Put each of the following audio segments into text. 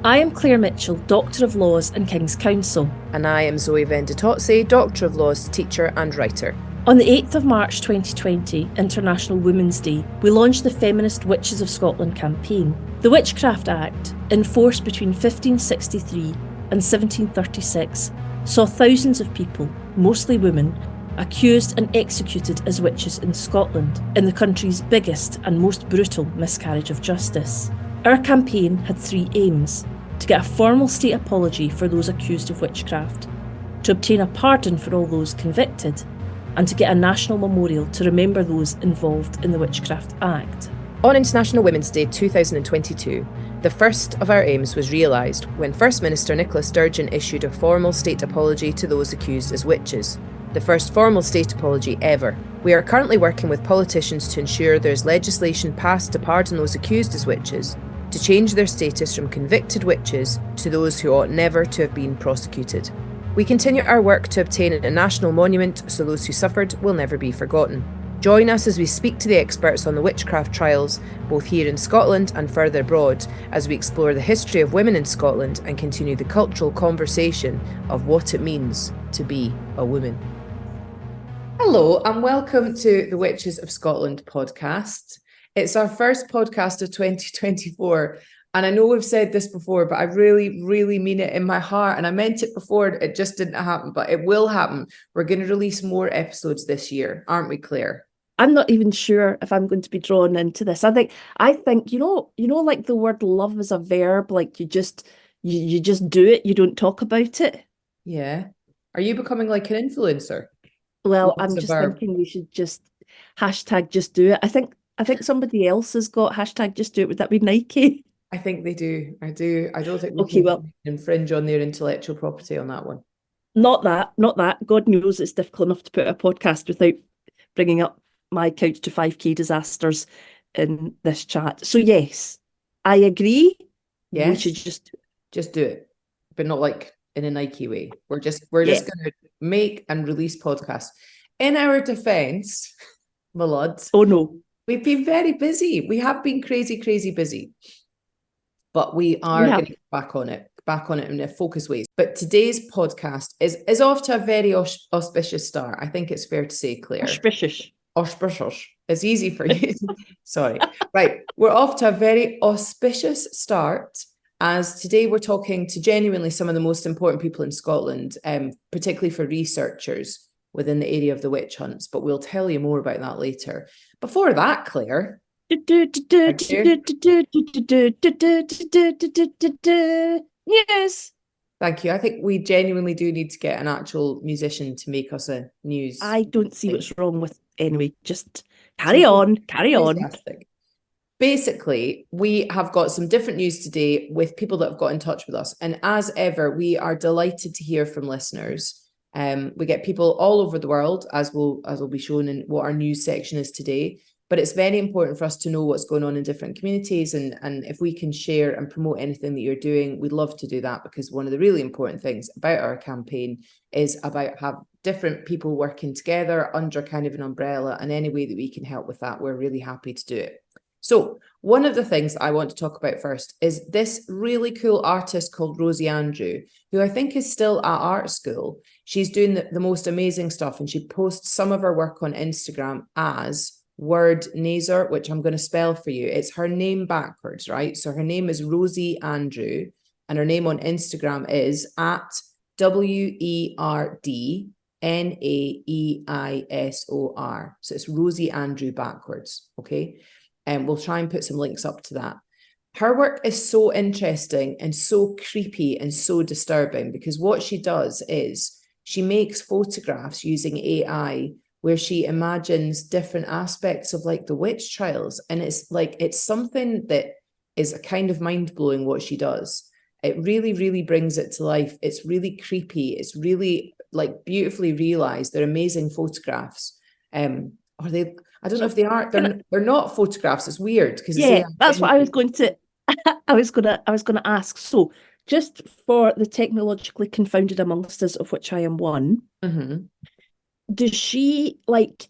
I am Claire Mitchell, Doctor of Laws and King's Counsel. And I am Zoe Venditozzi, Doctor of Laws, teacher and writer. On the 8th of March 2020, International Women's Day, we launched the feminist Witches of Scotland campaign. The Witchcraft Act, in force between 1563 and 1736, saw thousands of people, mostly women, accused and executed as witches in Scotland, in the country's biggest and most brutal miscarriage of justice. Our campaign had three aims: to get a formal state apology for those accused of witchcraft, to obtain a pardon for all those convicted, and to get a national memorial to remember those involved in the Witchcraft Act. On International Women's Day 2022, the first of our aims was realised when First Minister Nicola Sturgeon issued a formal state apology to those accused as witches. The first formal state apology ever. We are currently working with politicians to ensure there is legislation passed to pardon those accused as witches, to change their status from convicted witches to those who ought never to have been prosecuted. We continue our work to obtain a national monument so those who suffered will never be forgotten. Join us as we speak to the experts on the witchcraft trials, both here in Scotland and further abroad, as we explore the history of women in Scotland and continue the cultural conversation of what it means to be a woman. Hello and welcome to the Witches of Scotland podcast. It's our first podcast of 2024. And I know we've said this before, but I really, really mean it in my heart. And I meant it before, it just didn't happen, but it will happen. We're going to release more episodes this year, aren't we, Claire? I'm not even sure if I'm going to be drawn into this. I think, you know, like the word love is a verb, like you just do it, you don't talk about it. Yeah. Are you becoming like an influencer? Well, I'm just thinking we should just hashtag just do it. I think somebody else has got hashtag just do it. Would that be Nike? I think they do. I do. I don't think we can infringe on their intellectual property on that one. Not that. God knows it's difficult enough to put a podcast without bringing up my couch to 5k disasters in this chat. So yes, I agree. Yes. We should just do it, but not like in a Nike way. We're just going to make and release podcasts. In our defense, my lads. Oh no. We've been very busy. We have been crazy busy. But we are going to get back on it in a focused way. But today's podcast is off to a very auspicious start. I think it's fair to say, Claire. Auspicious. It's easy for you. Sorry. Right. We're off to a very auspicious start, as today we're talking to genuinely some of the most important people in Scotland, particularly for researchers within the area of the witch hunts. But we'll tell you more about that later. Before that, Claire... Yes. Thank you. I think we genuinely do need to get an actual musician to make us a news. I don't see what's wrong with anyway. Just carry on. Basically, we have got some different news today with people that have got in touch with us. And as ever, we are delighted to hear from listeners. We get people all over the world, as will be shown in what our news section is today. But it's very important for us to know what's going on in different communities. And if we can share and promote anything that you're doing, we'd love to do that, because one of the really important things about our campaign is about have different people working together under kind of an umbrella, and any way that we can help with that, we're really happy to do it. So one of the things I want to talk about first is this really cool artist called Rosie Andrew, who I think is still at art school. She's doing the most amazing stuff, and she posts some of her work on Instagram as Word Nazar, which I'm going to spell for you. It's her name backwards, right? So her name is Rosie Andrew, and her name on Instagram is at WERDNAEISOR. So it's Rosie Andrew backwards, okay? And we'll try and put some links up to that. Her work is so interesting and so creepy and so disturbing, because what she does is she makes photographs using AI where she imagines different aspects of like the witch trials. And it's something that is a kind of mind-blowing what she does. It really, really brings it to life. It's really creepy. It's really like beautifully realized. They're amazing photographs. Are they? I don't know if they are. They're not photographs. It's weird because that's what I was going to. I was going to ask. So, just for the technologically confounded amongst us, of which I am one, does she like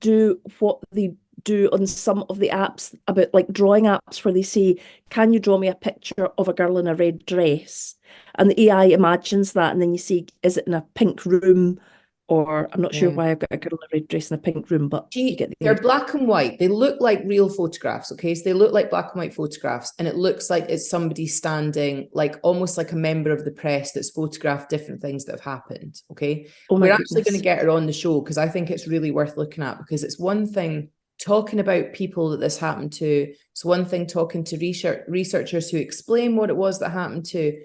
do what they do on some of the apps about like drawing apps where they say, can you draw me a picture of a girl in a red dress? And the AI imagines that, and then you see, is it in a pink room? Or I'm not sure why I've got a girl in a red dress in a pink room, but you get the they're idea. black and white. They look like real photographs, okay? So they look like black and white photographs, and it looks like it's somebody standing, like almost like a member of the press that's photographed different things that have happened, okay? We're actually going to get her on the show because I think it's really worth looking at, because it's one thing talking about people that this happened to. It's one thing talking to researchers who explain what it was that happened to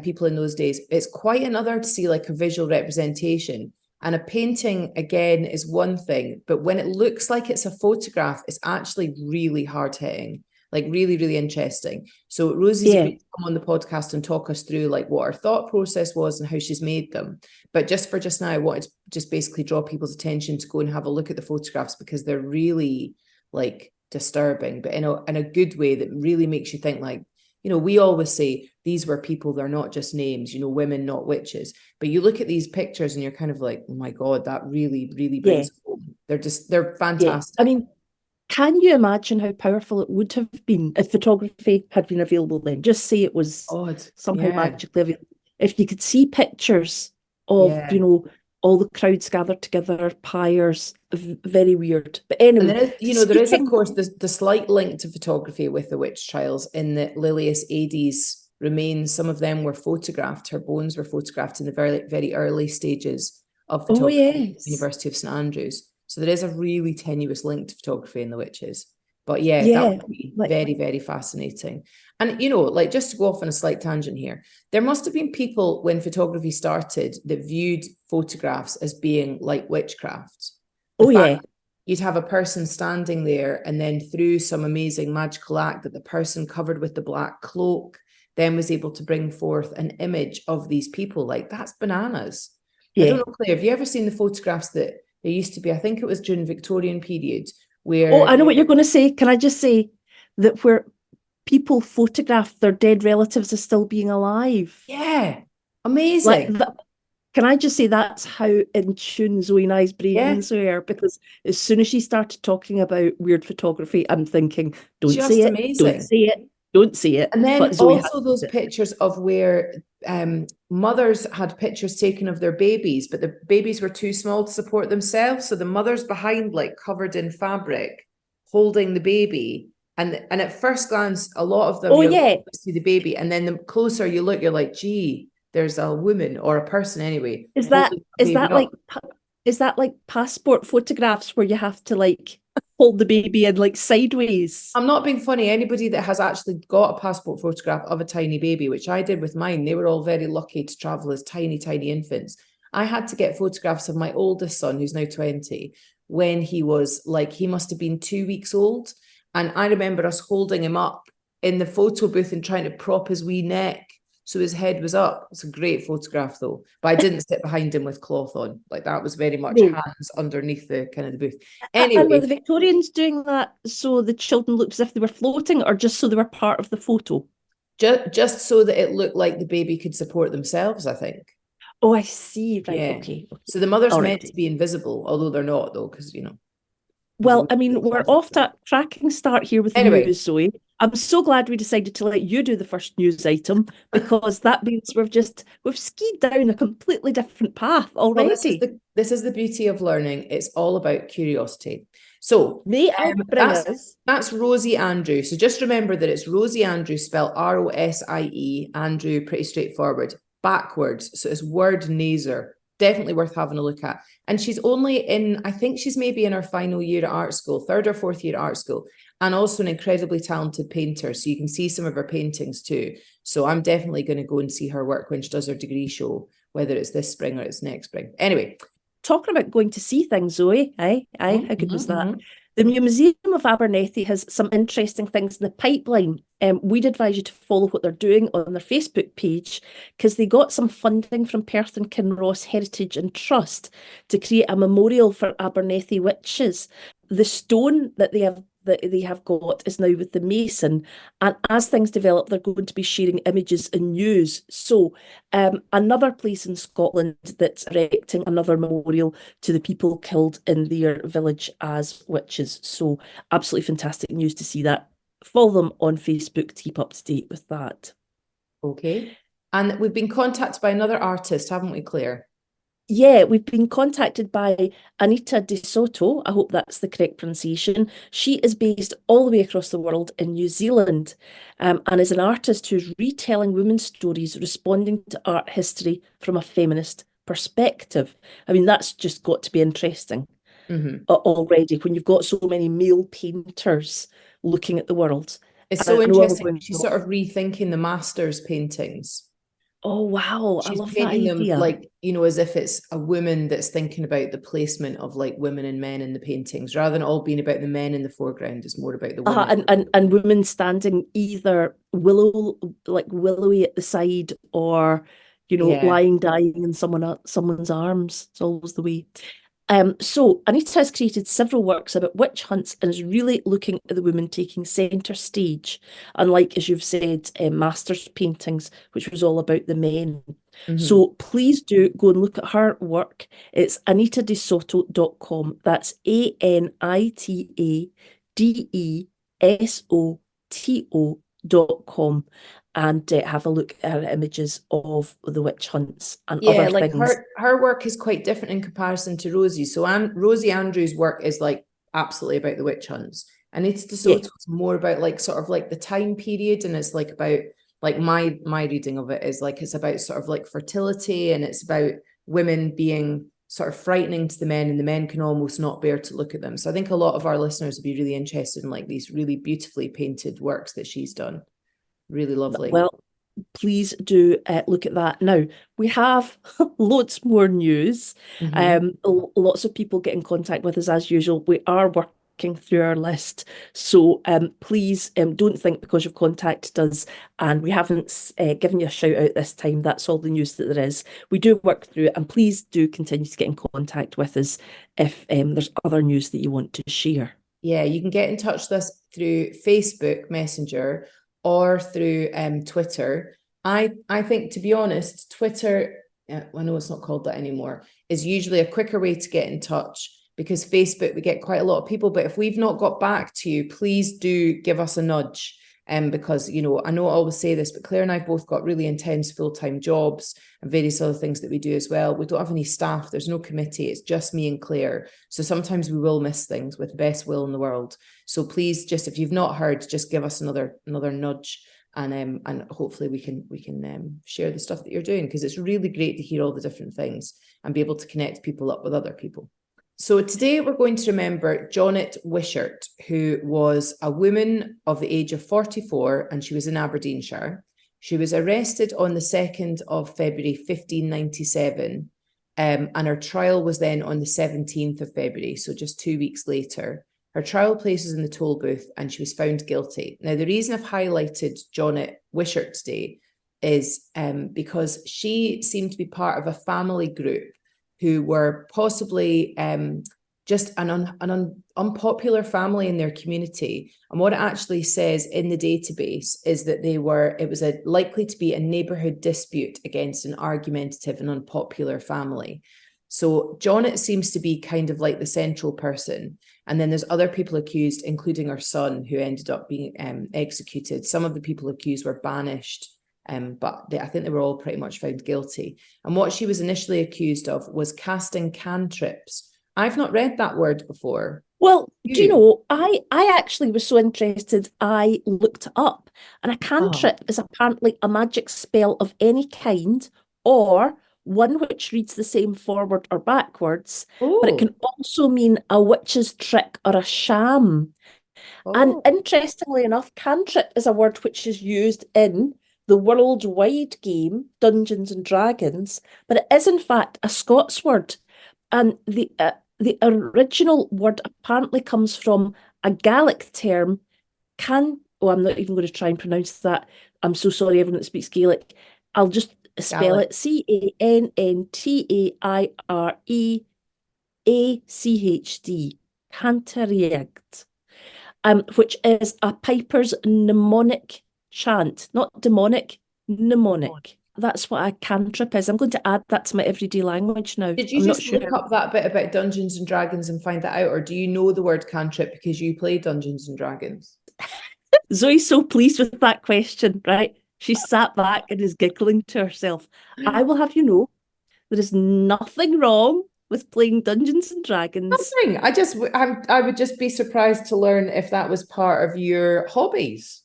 people in those days. It's quite another to see like a visual representation. And a painting, again, is one thing, but when it looks like it's a photograph, it's actually really hard-hitting, like really, really interesting. So Rosie's agreed to come on the podcast and talk us through like what her thought process was and how she's made them. But just for just now, I wanted to just basically draw people's attention to go and have a look at the photographs, because they're really like disturbing, but in a good way that really makes you think, like, you know, we always say these were people, they're not just names, you know, women, not witches. But you look at these pictures and you're kind of like, oh my God, that really, really brings it home. They're fantastic. I mean, can you imagine how powerful it would have been if photography had been available then? Just say it was somehow magically available. If you could see pictures of, you know, all the crowds gathered together, pyres, very weird. But anyway, there is, of course, the slight link to photography with the witch trials in that Lilias Adie's remains, some of them were photographed, her bones were photographed in the very, very early stages of photography at the University of St Andrews. So there is a really tenuous link to photography in the witches. But that would be very, very fascinating. And, you know, like, just to go off on a slight tangent here, there must have been people when photography started that viewed photographs as being like witchcraft. You'd have a person standing there, and then through some amazing magical act that the person covered with the black cloak then was able to bring forth an image of these people. Like, that's bananas. I don't know, Claire, have you ever seen the photographs that there used to be? I think it was during Victorian period, where... I know what you're going to say. Can I just say that where people photograph their dead relatives as still being alive? Yeah, amazing. Can I just say that's how in tune Zoe and I's brains were? Because as soon as she started talking about weird photography, I'm thinking, don't say it. And then also those pictures of where mothers had pictures taken of their babies, but the babies were too small to support themselves. So the mother's behind, like covered in fabric, holding the baby. And at first glance, a lot of them see the baby. And then the closer you look, you're like, gee, there's a woman or a person anyway. Is that like passport photographs where you have to like hold the baby in like sideways? I'm not being funny. Anybody that has actually got a passport photograph of a tiny baby, which I did with mine, they were all very lucky to travel as tiny, tiny infants. I had to get photographs of my oldest son, who's now 20, when he was like, he must have been 2 weeks old. And I remember us holding him up in the photo booth and trying to prop his wee neck so his head was up. It's a great photograph though, but I didn't sit behind him with cloth on. Like, that was very much hands underneath the kind of the booth. Anyway, and were the Victorians doing that so the children looked as if they were floating, or just so they were part of the photo? Just so that it looked like the baby could support themselves, I think. Oh, I see. Right. Yeah. Okay. So the mother's meant to be invisible, although they're not, though, because, you know. Well, I mean, we're off to a cracking start here with the news, Zoe. I'm so glad we decided to let you do the first news item, because that means we've skied down a completely different path already. Well, this is the beauty of learning. It's all about curiosity. So that's Rosie Andrew. So just remember that it's Rosie Andrew, spelled Rosie, Andrew, pretty straightforward, backwards. So it's word naser. Definitely worth having a look at. And she's only I think she's maybe in her final year at art school, third or fourth year at art school, and also an incredibly talented painter. So you can see some of her paintings too. So I'm definitely going to go and see her work when she does her degree show, whether it's this spring or it's next spring. Anyway. Talking about going to see things, Zoe, how good was that? The Museum of Abernethy has some interesting things in the pipeline. We'd advise you to follow what they're doing on their Facebook page, because they got some funding from Perth and Kinross Heritage and Trust to create a memorial for Abernethy witches. The stone that they have that they have got is now with the Mason, and as things develop, they're going to be sharing images and news. So, another place in Scotland that's erecting another memorial to the people killed in their village as witches. So, absolutely fantastic news to see that. Follow them on Facebook to keep up to date with that. Okay. And we've been contacted by another artist, haven't we, Claire? Yeah, we've been contacted by Anita De Soto. I hope that's the correct pronunciation. She is based all the way across the world in New Zealand, and is an artist who's retelling women's stories, responding to art history from a feminist perspective. I mean, that's just got to be interesting already when you've got so many male painters looking at the world. It's And so I know we're interesting. going She's to... sort of rethinking the master's paintings. Oh, wow. I She's love that painting them idea. like, you know, as if it's a woman that's thinking about the placement of like women and men in the paintings, rather than all being about the men in the foreground. It's more about the women. And women standing either willowy at the side, or Yeah. lying dying in someone's arms. It's always the way. So Anita has created several works about witch hunts and is really looking at the women taking centre stage, unlike, as you've said, Masters paintings, which was all about the men. So please do go and look at her work. It's anitadesoto.com. That's ANITADESOTO.com, and have a look at her images of the witch hunts and Yeah, other like things. her work is quite different in comparison to Rosie. So Rosie Andrews' work is like absolutely about the witch hunts. And it's Yeah. more about like sort of like the time period, and it's like about like my reading of it is like it's about sort of like fertility, and it's about women being sort of frightening to the men, and the men can almost not bear to look at them. So I think a lot of our listeners would be really interested in like these really beautifully painted works that she's done. Really lovely. Well, please do look at that. Now, we have loads more news. Lots of people get in contact with us as usual. We are working through our list. So please don't think because you've contacted us and we haven't given you a shout out this time, that's all the news that there is. We do work through it, and please do continue to get in contact with us if there's other news that you want to share. Yeah, you can get in touch with us through Facebook Messenger or through Twitter. I think, to be honest, Twitter, I know it's not called that anymore, is usually a quicker way to get in touch, because Facebook, we get quite a lot of people. But if we've not got back to you, please do give us a nudge. Because, you know, I know I always say this, but Claire and I both got really intense full-time jobs and various other things that we do as well. We don't have any staff. There's no committee. It's just me and Claire. So sometimes we will miss things with the best will in the world. So please, just if you've not heard, just give us another nudge, and hopefully we can share the stuff that you're doing, because it's really great to hear all the different things and be able to connect people up with other people. So today we're going to remember Janet Wishart, who was a woman of the age of 44, and she was in Aberdeenshire. She was arrested on the 2nd of February 1597, and her trial was then on the 17th of February, so just 2 weeks later. Her trial place was in the toll booth, and she was found guilty. Now, the reason I've highlighted Janet Wishart's day is because she seemed to be part of a family group who were possibly just an unpopular family in their community. And what it actually says in the database is that it was likely to be a neighbourhood dispute against an argumentative and unpopular family. So Janet seems to be kind of like the central person. And then there's other people accused, including her son, who ended up being executed. Some of the people accused were banished, but I think they were all pretty much found guilty. And what she was initially accused of was casting cantrips. I've not read that word before. Well, do you know, I actually was so interested, I looked it up, and a cantrip is apparently a magic spell of any kind, or one which reads the same forward or backwards, but it can also mean a witch's trick or a sham. And interestingly enough, cantrip is a word which is used in the worldwide game Dungeons and Dragons, but it is in fact a Scots word. And the original word apparently comes from a Gaelic term, I'm not even going to try and pronounce that. I'm so sorry, everyone that speaks Gaelic. I'll just spell it CANNTAIREACHD, Cantariacht. which is a piper's mnemonic chant, not demonic, mnemonic. That's what a cantrip is. I'm going to add that to my everyday language now. Did you I'm not just sure. look up that bit about Dungeons and Dragons and find that out, or do you know the word cantrip because you play Dungeons and Dragons? Zoe's so pleased with that question, right? She sat back and is giggling to herself. I will have you know, there is nothing wrong with playing Dungeons and Dragons. Nothing. I would just be surprised to learn if that was part of your hobbies.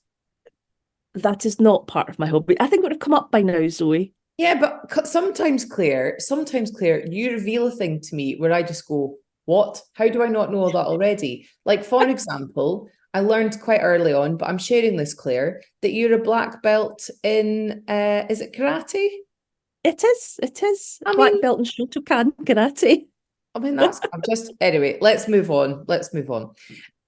That is not part of my hobby. I think it would have come up by now, Zoe. Yeah, but sometimes, Claire, you reveal a thing to me where I just go, what? How do I not know that already? Like, for example, I learned quite early on, but I'm sharing this, Claire, that you're a black belt in, is it karate? It is. Black belt in Shotokan karate. I mean, anyway, let's move on.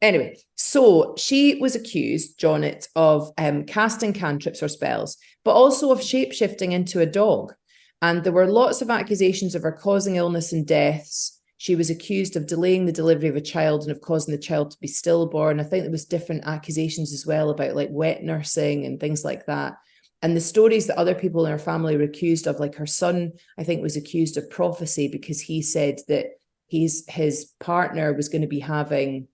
Anyway, so she was accused, Jonnet, of casting cantrips or spells, but also of shape-shifting into a dog. And there were lots of accusations of her causing illness and deaths. She was accused of delaying the delivery of a child and of causing the child to be stillborn. I think there was different accusations as well about like wet nursing and things like that. And the stories that other people in her family were accused of, like her son, I think, was accused of prophecy because he said that his partner was going to be having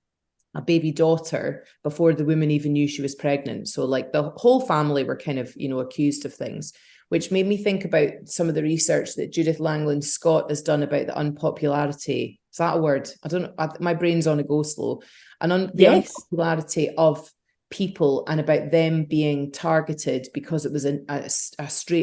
a baby daughter before the woman even knew she was pregnant. So like the whole family were kind of, accused of things, which made me think about some of the research that Judith Langland Scott has done about the unpopularity. Is that a word? I don't know. My brain's on a go slow. And the unpopularity of people and about them being targeted because it was a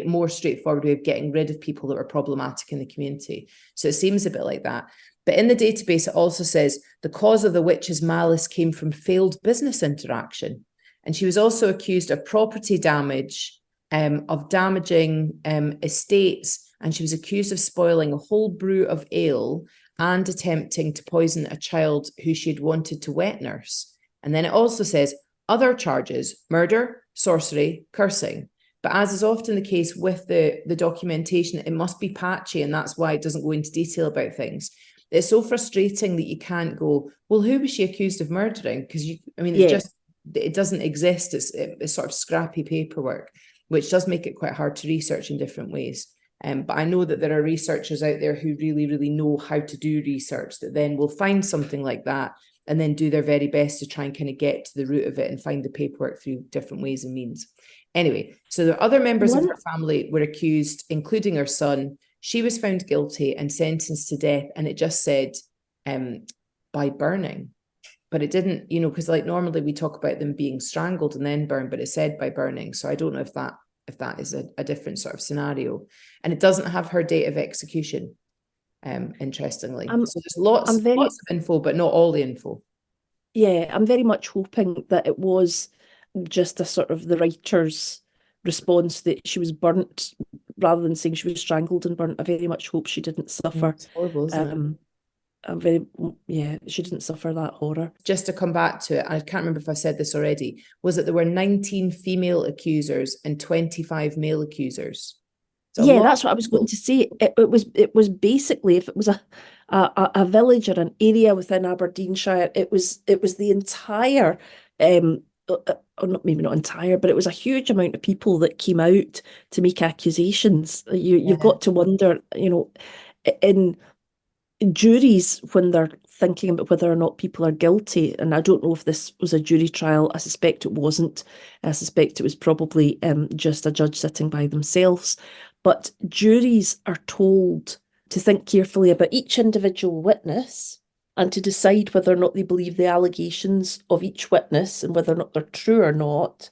more straightforward way of getting rid of people that were problematic in the community. So it seems a bit like that. But in the database, it also says the cause of the witch's malice came from failed business interaction. And she was also accused of property damage, of damaging estates. And she was accused of spoiling a whole brew of ale and attempting to poison a child who she had wanted to wet nurse. And then it also says other charges: murder, sorcery, cursing. But as is often the case with the documentation, it must be patchy, and that's why it doesn't go into detail about things. It's so frustrating that you can't go, well, who was she accused of murdering? Because it doesn't exist. It's sort of scrappy paperwork, which does make it quite hard to research in different ways. But I know that there are researchers out there who really, really know how to do research that then will find something like that and then do their very best to try and kind of get to the root of it and find the paperwork through different ways and means. Anyway, so the other members of her family were accused, including her son. She was found guilty and sentenced to death, and it just said by burning. But it didn't, because like normally we talk about them being strangled and then burned, but it said by burning. So I don't know if that is a different sort of scenario. And it doesn't have her date of execution, interestingly. So there's lots of info, but not all the info. Yeah, I'm very much hoping that it was just a sort of the writer's response that she was burnt rather than saying she was strangled and burnt. I very much hope she didn't suffer. It's horrible, isn't it? She didn't suffer that horror. Just to come back to it, I can't remember if I said this already, was that there were 19 female accusers and 25 male accusers. That's what I was going to say. It was basically, if it was a village or an area within Aberdeenshire, it was the entire maybe not entire, but it was a huge amount of people that came out to make accusations. You've got to wonder, in juries, when they're thinking about whether or not people are guilty, and I don't know if this was a jury trial, I suspect it wasn't. I suspect it was probably just a judge sitting by themselves. But juries are told to think carefully about each individual witness and to decide whether or not they believe the allegations of each witness and whether or not they're true or not.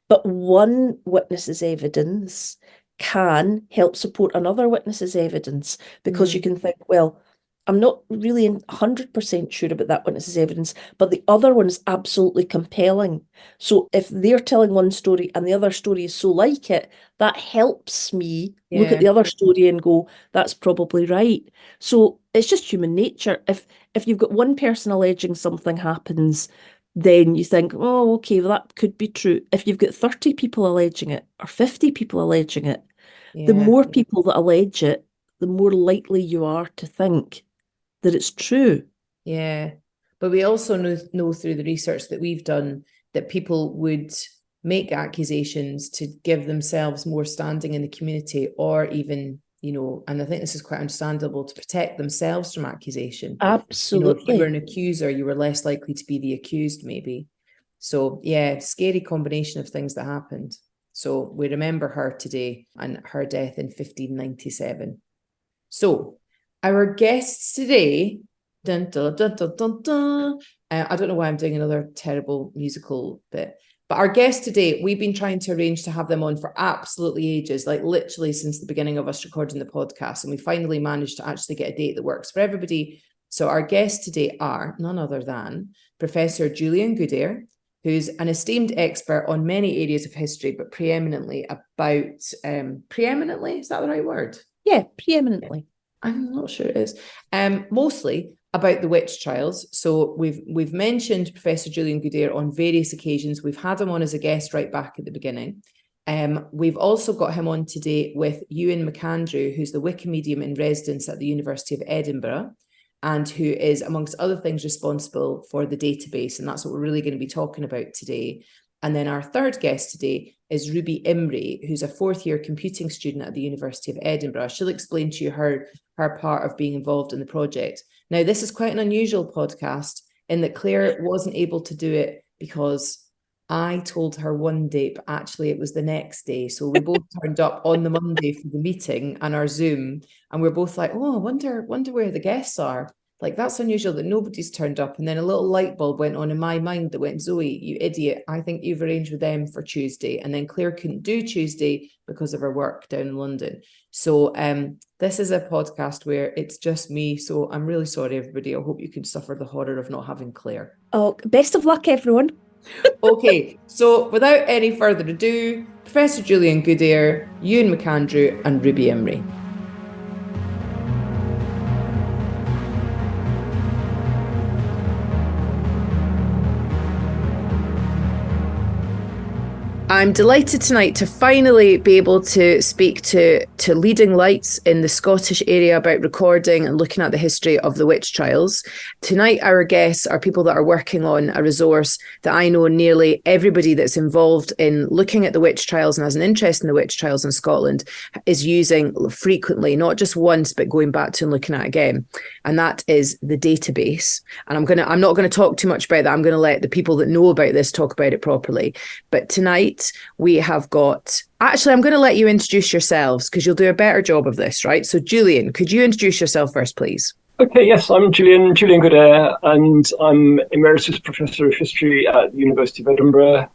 But one witness's evidence can help support another witness's evidence, because you can think, well, I'm not really 100% sure about that witness's evidence, but the other one is absolutely compelling. So if they're telling one story and the other story is so like it, that helps me look at the other story and go, that's probably right. So it's just human nature. If you've got one person alleging something happens, then you think, oh, okay, well, that could be true. If you've got 30 people alleging it or 50 people alleging it, the more people that allege it, the more likely you are to think that it's true. Yeah. But we also know through the research that we've done that people would make accusations to give themselves more standing in the community, or even, and I think this is quite understandable, to protect themselves from accusation. Absolutely. If you were an accuser, you were less likely to be the accused, maybe. So yeah, scary combination of things that happened. So we remember her today and her death in 1597. So our guests today, dun, dun, dun, dun, dun, dun. I don't know why I'm doing another terrible musical bit, but our guests today, we've been trying to arrange to have them on for absolutely ages, like literally since the beginning of us recording the podcast. And we finally managed to actually get a date that works for everybody. So our guests today are none other than Professor Julian Goodare, who's an esteemed expert on many areas of history, but preeminently about, preeminently, is that the right word? Yeah, preeminently. I'm not sure it is. Mostly about the witch trials. So we've mentioned Professor Julian Goodare on various occasions. We've had him on as a guest right back at the beginning. We've also got him on today with Euan McAndrew, who's the Wikimedian in residence at the University of Edinburgh, and who is, amongst other things, responsible for the database. And that's what we're really going to be talking about today. And then our third guest today is Ruby Imrie, who's a fourth-year computing student at the University of Edinburgh. She'll explain to you her part of being involved in the project. Now, this is quite an unusual podcast in that Claire wasn't able to do it because I told her one date, but actually it was the next day. So we both turned up on the Monday for the meeting and our Zoom, and we're both like, oh, I wonder where the guests are. Like, that's unusual that nobody's turned up. And then a little light bulb went on in my mind that went, Zoe, you idiot, I think you've arranged with them for Tuesday. And then Claire couldn't do Tuesday because of her work down in London. So this is a podcast where it's just me. So I'm really sorry, everybody. I hope you can suffer the horror of not having Claire. Oh, best of luck, everyone. Okay, so without any further ado, Professor Julian Goodare, Euan McAndrew and Ruby Imrie. I'm delighted tonight to finally be able to speak to leading lights in the Scottish area about recording and looking at the history of the witch trials. Tonight, our guests are people that are working on a resource that I know nearly everybody that's involved in looking at the witch trials and has an interest in the witch trials in Scotland is using frequently, not just once, but going back to and looking at again. And that is the database. And I'm not going to talk too much about that. I'm going to let the people that know about this talk about it properly. But tonight, we have got, actually, I'm going to let you introduce yourselves because you'll do a better job of this, right? So Julian, could you introduce yourself first, please? Okay, yes, I'm Julian Goodare, and I'm Emeritus Professor of History at the University of Edinburgh.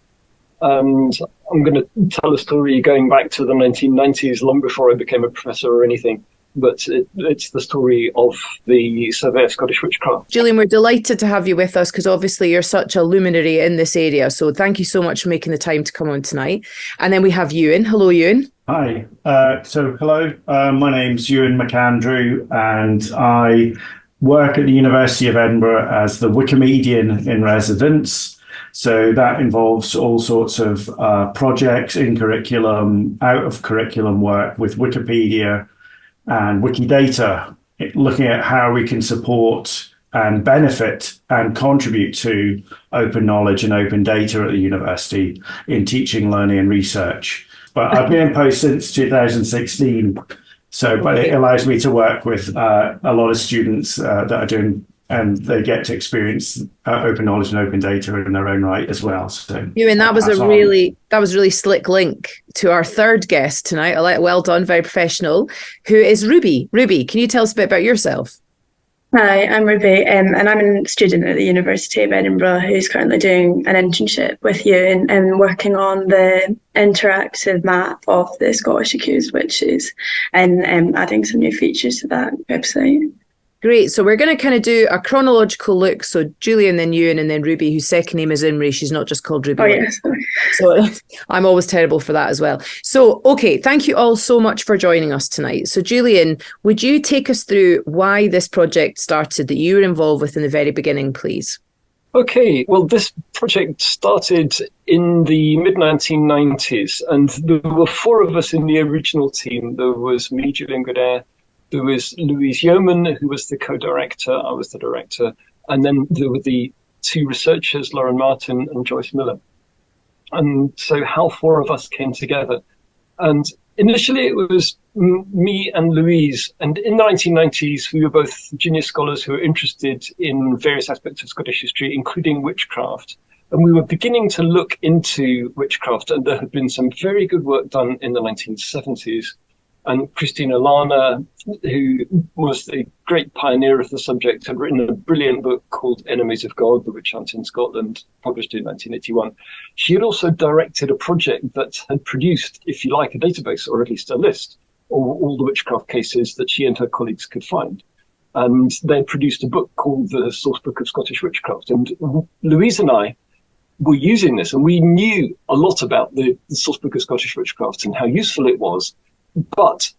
And I'm going to tell a story going back to the 1990s, long before I became a professor or anything. But it's the story of the Survey of Scottish Witchcraft. Julian, we're delighted to have you with us because obviously you're such a luminary in this area. So thank you so much for making the time to come on tonight. And then we have Euan. Hello, Euan. Hi. Hello. My name's Euan McAndrew, and I work at the University of Edinburgh as the Wikimedian in residence. So that involves all sorts of projects in curriculum, out of curriculum work with Wikipedia and Wikidata, looking at how we can support and benefit and contribute to open knowledge and open data at the university in teaching, learning and research. But I've been in post since 2016, but it allows me to work with a lot of students that are doing, and they get to experience open knowledge and open data in their own right as well. So, Euan, that was a really slick link to our third guest tonight. Well done, very professional. Who is Ruby? Ruby, can you tell us a bit about yourself? Hi, I'm Ruby, and I'm a student at the University of Edinburgh who's currently doing an internship with you and working on the interactive map of the Scottish accused witches and adding some new features to that website. Great. So we're going to kind of do a chronological look. So Julian, then Euan, and then Ruby, whose second name is Imrie. She's not just called Ruby. Oh, yes. So I'm always terrible for that as well. So, okay, thank you all so much for joining us tonight. So Julian, would you take us through why this project started that you were involved with in the very beginning, please? Okay, well, this project started in the mid-1990s, and there were four of us in the original team. There was me, Julian Goodare. There was Louise Yeoman, who was the co-director. I was the director. And then there were the two researchers, Lauren Martin and Joyce Miller. And so how four of us came together. And initially it was me and Louise. And in the 1990s, we were both junior scholars who were interested in various aspects of Scottish history, including witchcraft. And we were beginning to look into witchcraft, and there had been some very good work done in the 1970s. And Christina Lana, who was the great pioneer of the subject, had written a brilliant book called Enemies of God, The Witch Hunt in Scotland, published in 1981. She had also directed a project that had produced, if you like, a database, or at least a list of all the witchcraft cases that she and her colleagues could find. And they produced a book called The Source Book of Scottish Witchcraft. And Louise and I were using this, and we knew a lot about the Source Book of Scottish Witchcraft and how useful it was. But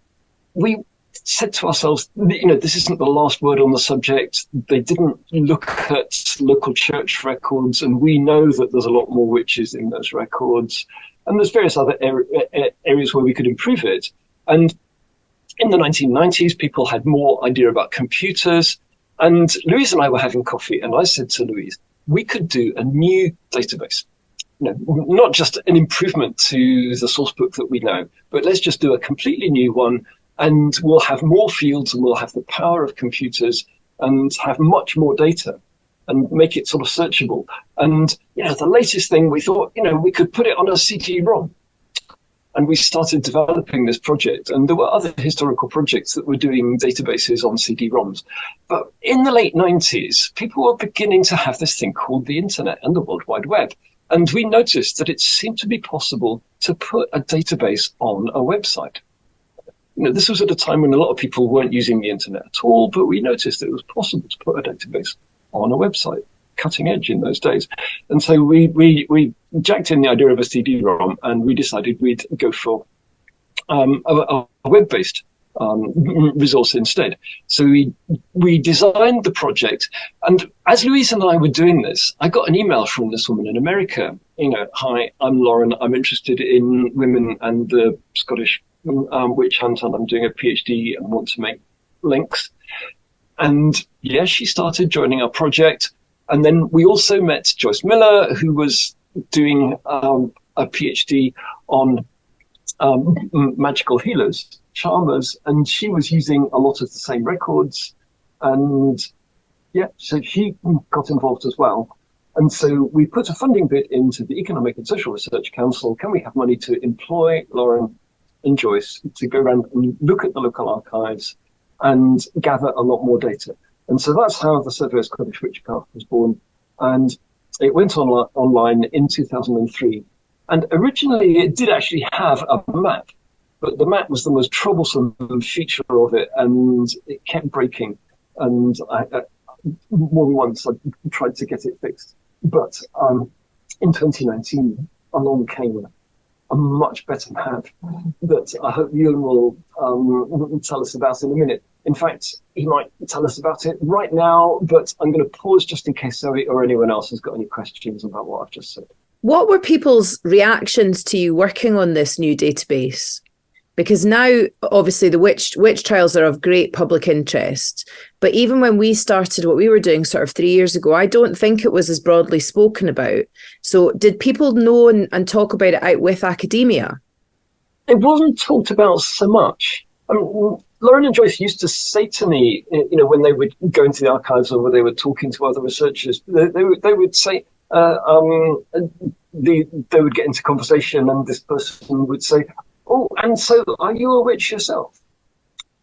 we said to ourselves, this isn't the last word on the subject. They didn't look at local church records, and we know that there's a lot more witches in those records. And there's various other areas where we could improve it. And in the 1990s, people had more idea about computers. And Louise and I were having coffee, and I said to Louise, we could do a new database. Not just an improvement to the source book that we know, but let's just do a completely new one, and we'll have more fields, and we'll have the power of computers and have much more data and make it sort of searchable. And, the latest thing we thought, we could put it on a CD-ROM. And we started developing this project, and there were other historical projects that were doing databases on CD-ROMs. But in the late 90s, people were beginning to have this thing called the internet and the World Wide Web. And we noticed that it seemed to be possible to put a database on a website. This was at a time when a lot of people weren't using the internet at all, but we noticed that it was possible to put a database on a website, cutting edge in those days. And so we jacked in the idea of a CD-ROM, and we decided we'd go for a web-based resource instead. So we designed the project, and as Louise and I were doing this, I got an email from this woman in America. Hi, I'm Lauren. I'm interested in women and the Scottish witch hunt, and I'm doing a PhD and want to make links. And she started joining our project. And then we also met Joyce Miller, who was doing a PhD on magical healers, charmers, and she was using a lot of the same records. And so she got involved as well. And so we put a funding bid into the Economic and Social Research Council. Can we have money to employ Lauren and Joyce to go around and look at the local archives and gather a lot more data? And so that's how the Survey of Scottish Witchcraft was born. And it went online in 2003. And originally it did actually have a map, but the map was the most troublesome feature of it, and it kept breaking. And more than once I tried to get it fixed. But in 2019, along came a much better map that I hope Euan will tell us about in a minute. In fact, he might tell us about it right now, but I'm going to pause just in case Zoe or anyone else has got any questions about what I've just said. What were people's reactions to you working on this new database? Because now, obviously, the witch trials are of great public interest. But even when we started what we were doing sort of 3 years ago, I don't think it was as broadly spoken about. So did people know and talk about it out with academia? It wasn't talked about so much. Lauren and Joyce used to say to me, when they would go into the archives or when they were talking to other researchers, they would say, they would get into conversation, and this person would say, "Oh, and so are you a witch yourself?"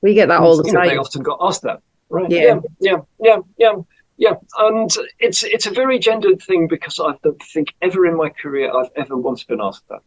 We get that all the time. They often got asked that, right? Yeah. And it's a very gendered thing, because I don't think ever in my career I've ever once been asked that.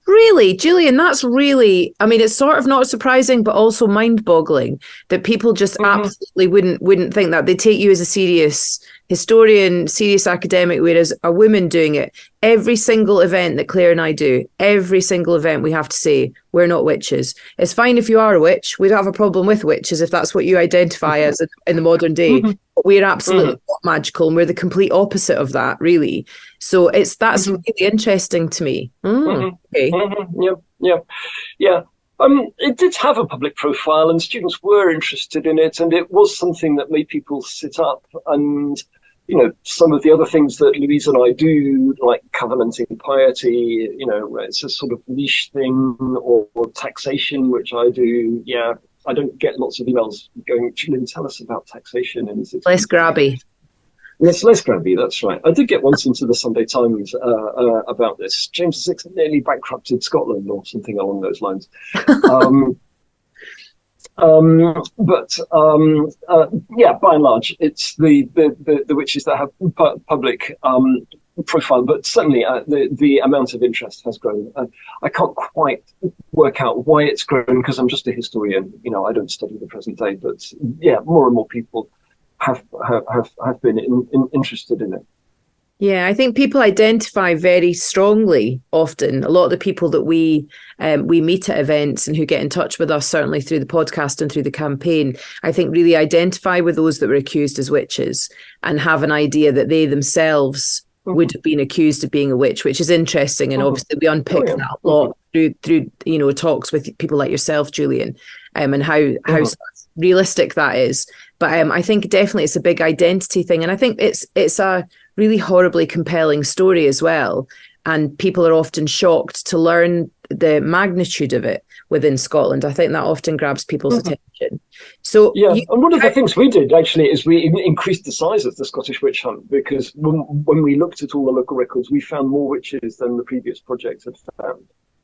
Really, Julian, that's really, it's sort of not surprising, but also mind-boggling that people just absolutely wouldn't think that. They take you as a serious historian, serious academic, whereas a woman doing it, every single event that Claire and I do, every single event we have to say, we're not witches. It's fine if you are a witch. We don't have a problem with witches if that's what you identify as in the modern day. But we're absolutely not magical, and we're the complete opposite of that, really. So that's really interesting to me. Okay. Yeah. It did have a public profile, and students were interested in it, and it was something that made people sit up and some of the other things that Louise and I do, like covenanting piety, where it's a sort of niche thing, or taxation, which I do. Yeah, I don't get lots of emails going, Julian, tell us about taxation. And less grabby. It's less grabby, that's right. I did get once into the Sunday Times about this. James VI nearly bankrupted Scotland or something along those lines. Yeah, by and large, it's the witches that have public profile, but certainly the amount of interest has grown. I can't quite work out why it's grown because I'm just a historian. I don't study the present day, but yeah, more and more people have been interested in it. Yeah, I think people identify very strongly often. A lot of the people that we meet at events and who get in touch with us, certainly through the podcast and through the campaign, I think really identify with those that were accused as witches and have an idea that they themselves would have been accused of being a witch, which is interesting. And obviously we unpick that a lot through talks with people like yourself, Julian, and how realistic that is. But I think definitely it's a big identity thing. And I think it's a really horribly compelling story as well. And people are often shocked to learn the magnitude of it within Scotland. I think that often grabs people's attention. So yeah, and one of the things we did actually is we increased the size of the Scottish witch hunt, because when we looked at all the local records, we found more witches than the previous project had found.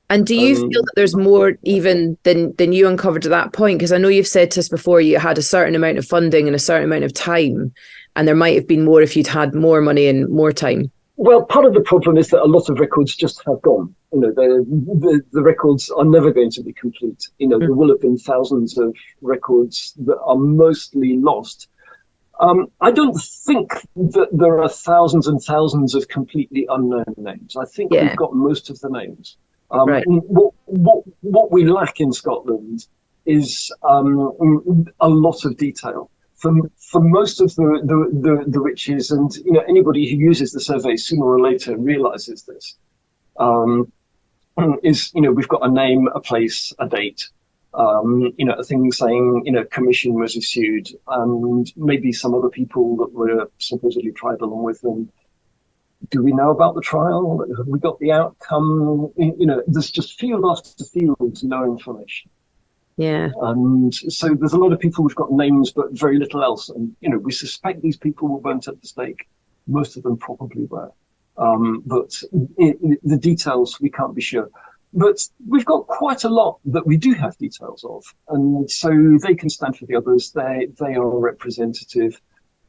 And do you feel that there's more even than you uncovered at that point? Because I know you've said to us before you had a certain amount of funding and a certain amount of time, and there might have been more if you'd had more money and more time. Well, part of the problem is that a lot of records just have gone. The records are never going to be complete. There will have been thousands of records that are mostly lost. I don't think that there are thousands and thousands of completely unknown names. I think we've got most of the names. Right. What we lack in Scotland is a lot of detail. For most of the witches, and anybody who uses the survey sooner or later realizes this. We've got a name, a place, a date, a thing saying commission was issued, and maybe some other people that were supposedly tried along with them. Do we know about the trial? Have we got the outcome? There's just field after field, no information. Yeah. And so there's a lot of people who've got names, but very little else. And, we suspect these people were burnt at the stake. Most of them probably were. But the details, we can't be sure. But we've got quite a lot that we do have details of. And so they can stand for the others. They are representative.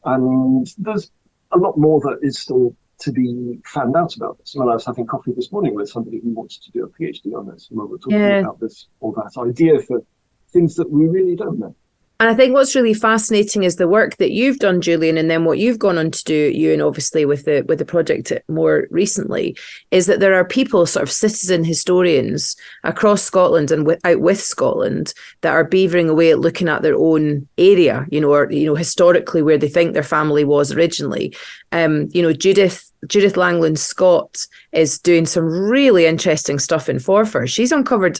And there's a lot more that is still to be found out about this. When I was having coffee this morning with somebody who wanted to do a PhD on this, and we were talking about this or that idea for things that we really don't know. And I think what's really fascinating is the work that you've done, Julian, and then what you've gone on to do, Euan, obviously with the project more recently, is that there are people, sort of citizen historians across Scotland and out with Scotland, that are beavering away at looking at their own area, or historically where they think their family was originally. Judith Langland Scott is doing some really interesting stuff in Forfar. She's uncovered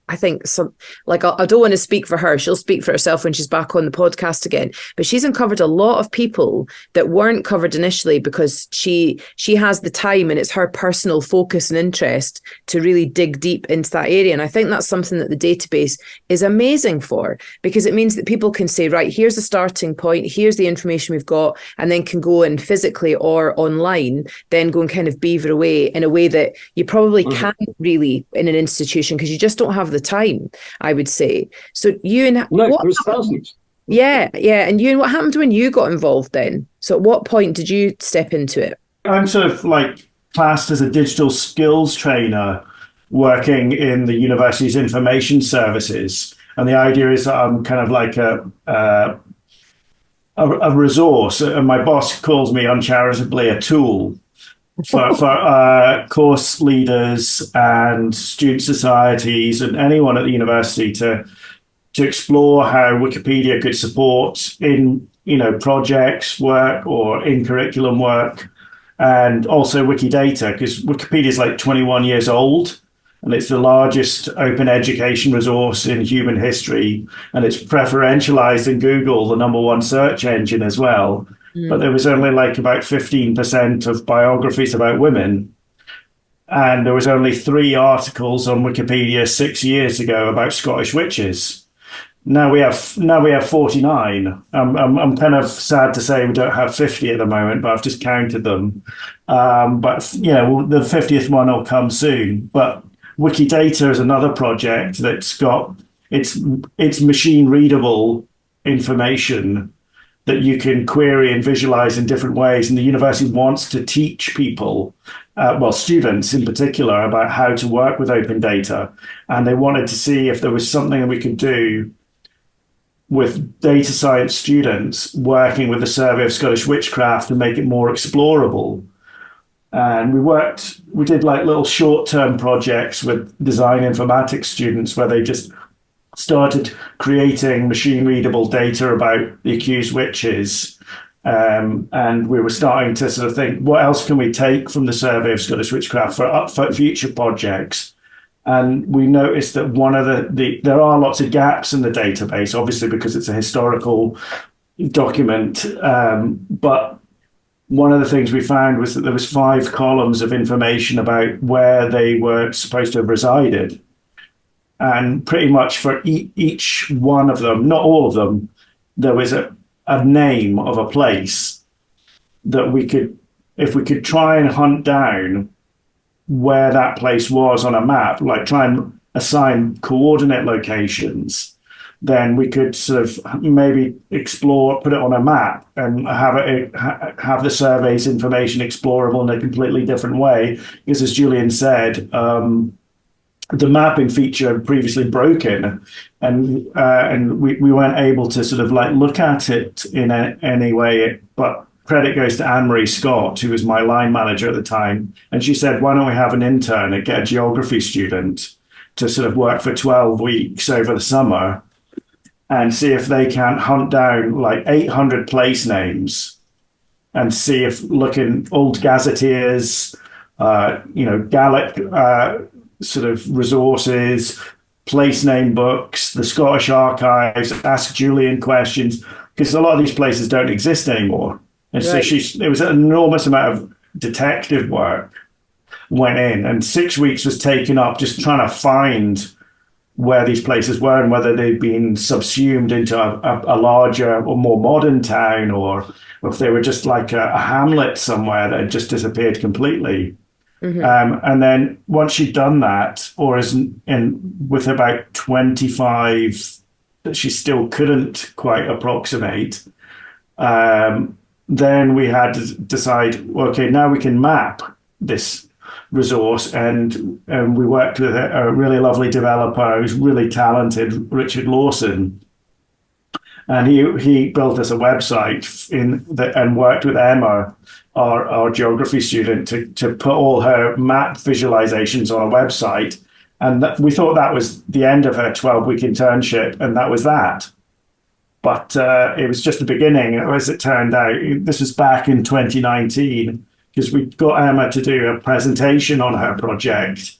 I think I don't want to speak for her. She'll speak for herself when she's back on the podcast again. But she's uncovered a lot of people that weren't covered initially because she has the time and it's her personal focus and interest to really dig deep into that area. And I think that's something that the database is amazing for, because it means that people can say, right, here's the starting point, here's the information we've got, and then can go and physically or online, then go and kind of beaver away in a way that you probably can't really in an institution, because you just don't have the time, I would say. So Euan, there's thousands. Yeah. And Euan, what happened when you got involved then? So at what point did you step into it? I'm sort of classed as a digital skills trainer working in the university's information services. And the idea is that I'm kind of like a resource, and my boss calls me uncharitably a tool for course leaders and student societies and anyone at the university to explore how Wikipedia could support in projects work or in curriculum work, and also Wikidata, because Wikipedia is 21 years old and it's the largest open education resource in human history, and it's preferentialized in Google, the #1 search engine as well. but there was only like about 15% of biographies about women. And there was only 3 articles on Wikipedia 6 years ago about Scottish witches. Now we have 49. I'm kind of sad to say we don't have 50 at the moment, but I've just counted them. But you know, the 50th one will come soon. But Wikidata is another project that's got it's machine readable information that you can query and visualize in different ways. And the university wants to teach people, students in particular, about how to work with open data. And they wanted to see if there was something that we could do with data science students working with the Survey of Scottish Witchcraft to make it more explorable. And we did like little short-term projects with design informatics students where they just started creating machine-readable data about the accused witches. And we were starting to sort of think, what else can we take from the Survey of Scottish Witchcraft for future projects? And we noticed that one of there are lots of gaps in the database, obviously because it's a historical document. But one of the things we found was that there was 5 columns of information about where they were supposed to have resided. And pretty much for each one of them, not all of them, there was a name of a place that if we could try and hunt down where that place was on a map, like try and assign coordinate locations, then we could sort of maybe explore, put it on a map and have the survey's information explorable in a completely different way. Because as Julian said, the mapping feature had previously broken, and we weren't able to sort of like look at it in any way. But credit goes to Imrie Scott, who was my line manager at the time, and she said, "Why don't we have an intern and get a geography student to sort of work for 12 weeks over the summer and see if they can hunt down like 800 place names and see if looking old gazetteers, Gaelic." Sort of resources, place name books, the Scottish archives, ask Julian questions, because a lot of these places don't exist anymore. And right. So it was an enormous amount of detective work went in, and 6 weeks was taken up just trying to find where these places were and whether they'd been subsumed into a larger or more modern town, or if they were just like a hamlet somewhere that had just disappeared completely. Mm-hmm. And then once she'd done that, or with about 25 that she still couldn't quite approximate, then we had to decide, okay, now we can map this resource. And we worked with a really lovely developer who's really talented, Richard Lawson. And he built us a website and worked with Emma, our geography student, to put all her map visualizations on a website. And we thought that was the end of her 12-week internship, and that was that. But it was just the beginning, as it turned out. This was back in 2019, because we got Emma to do a presentation on her project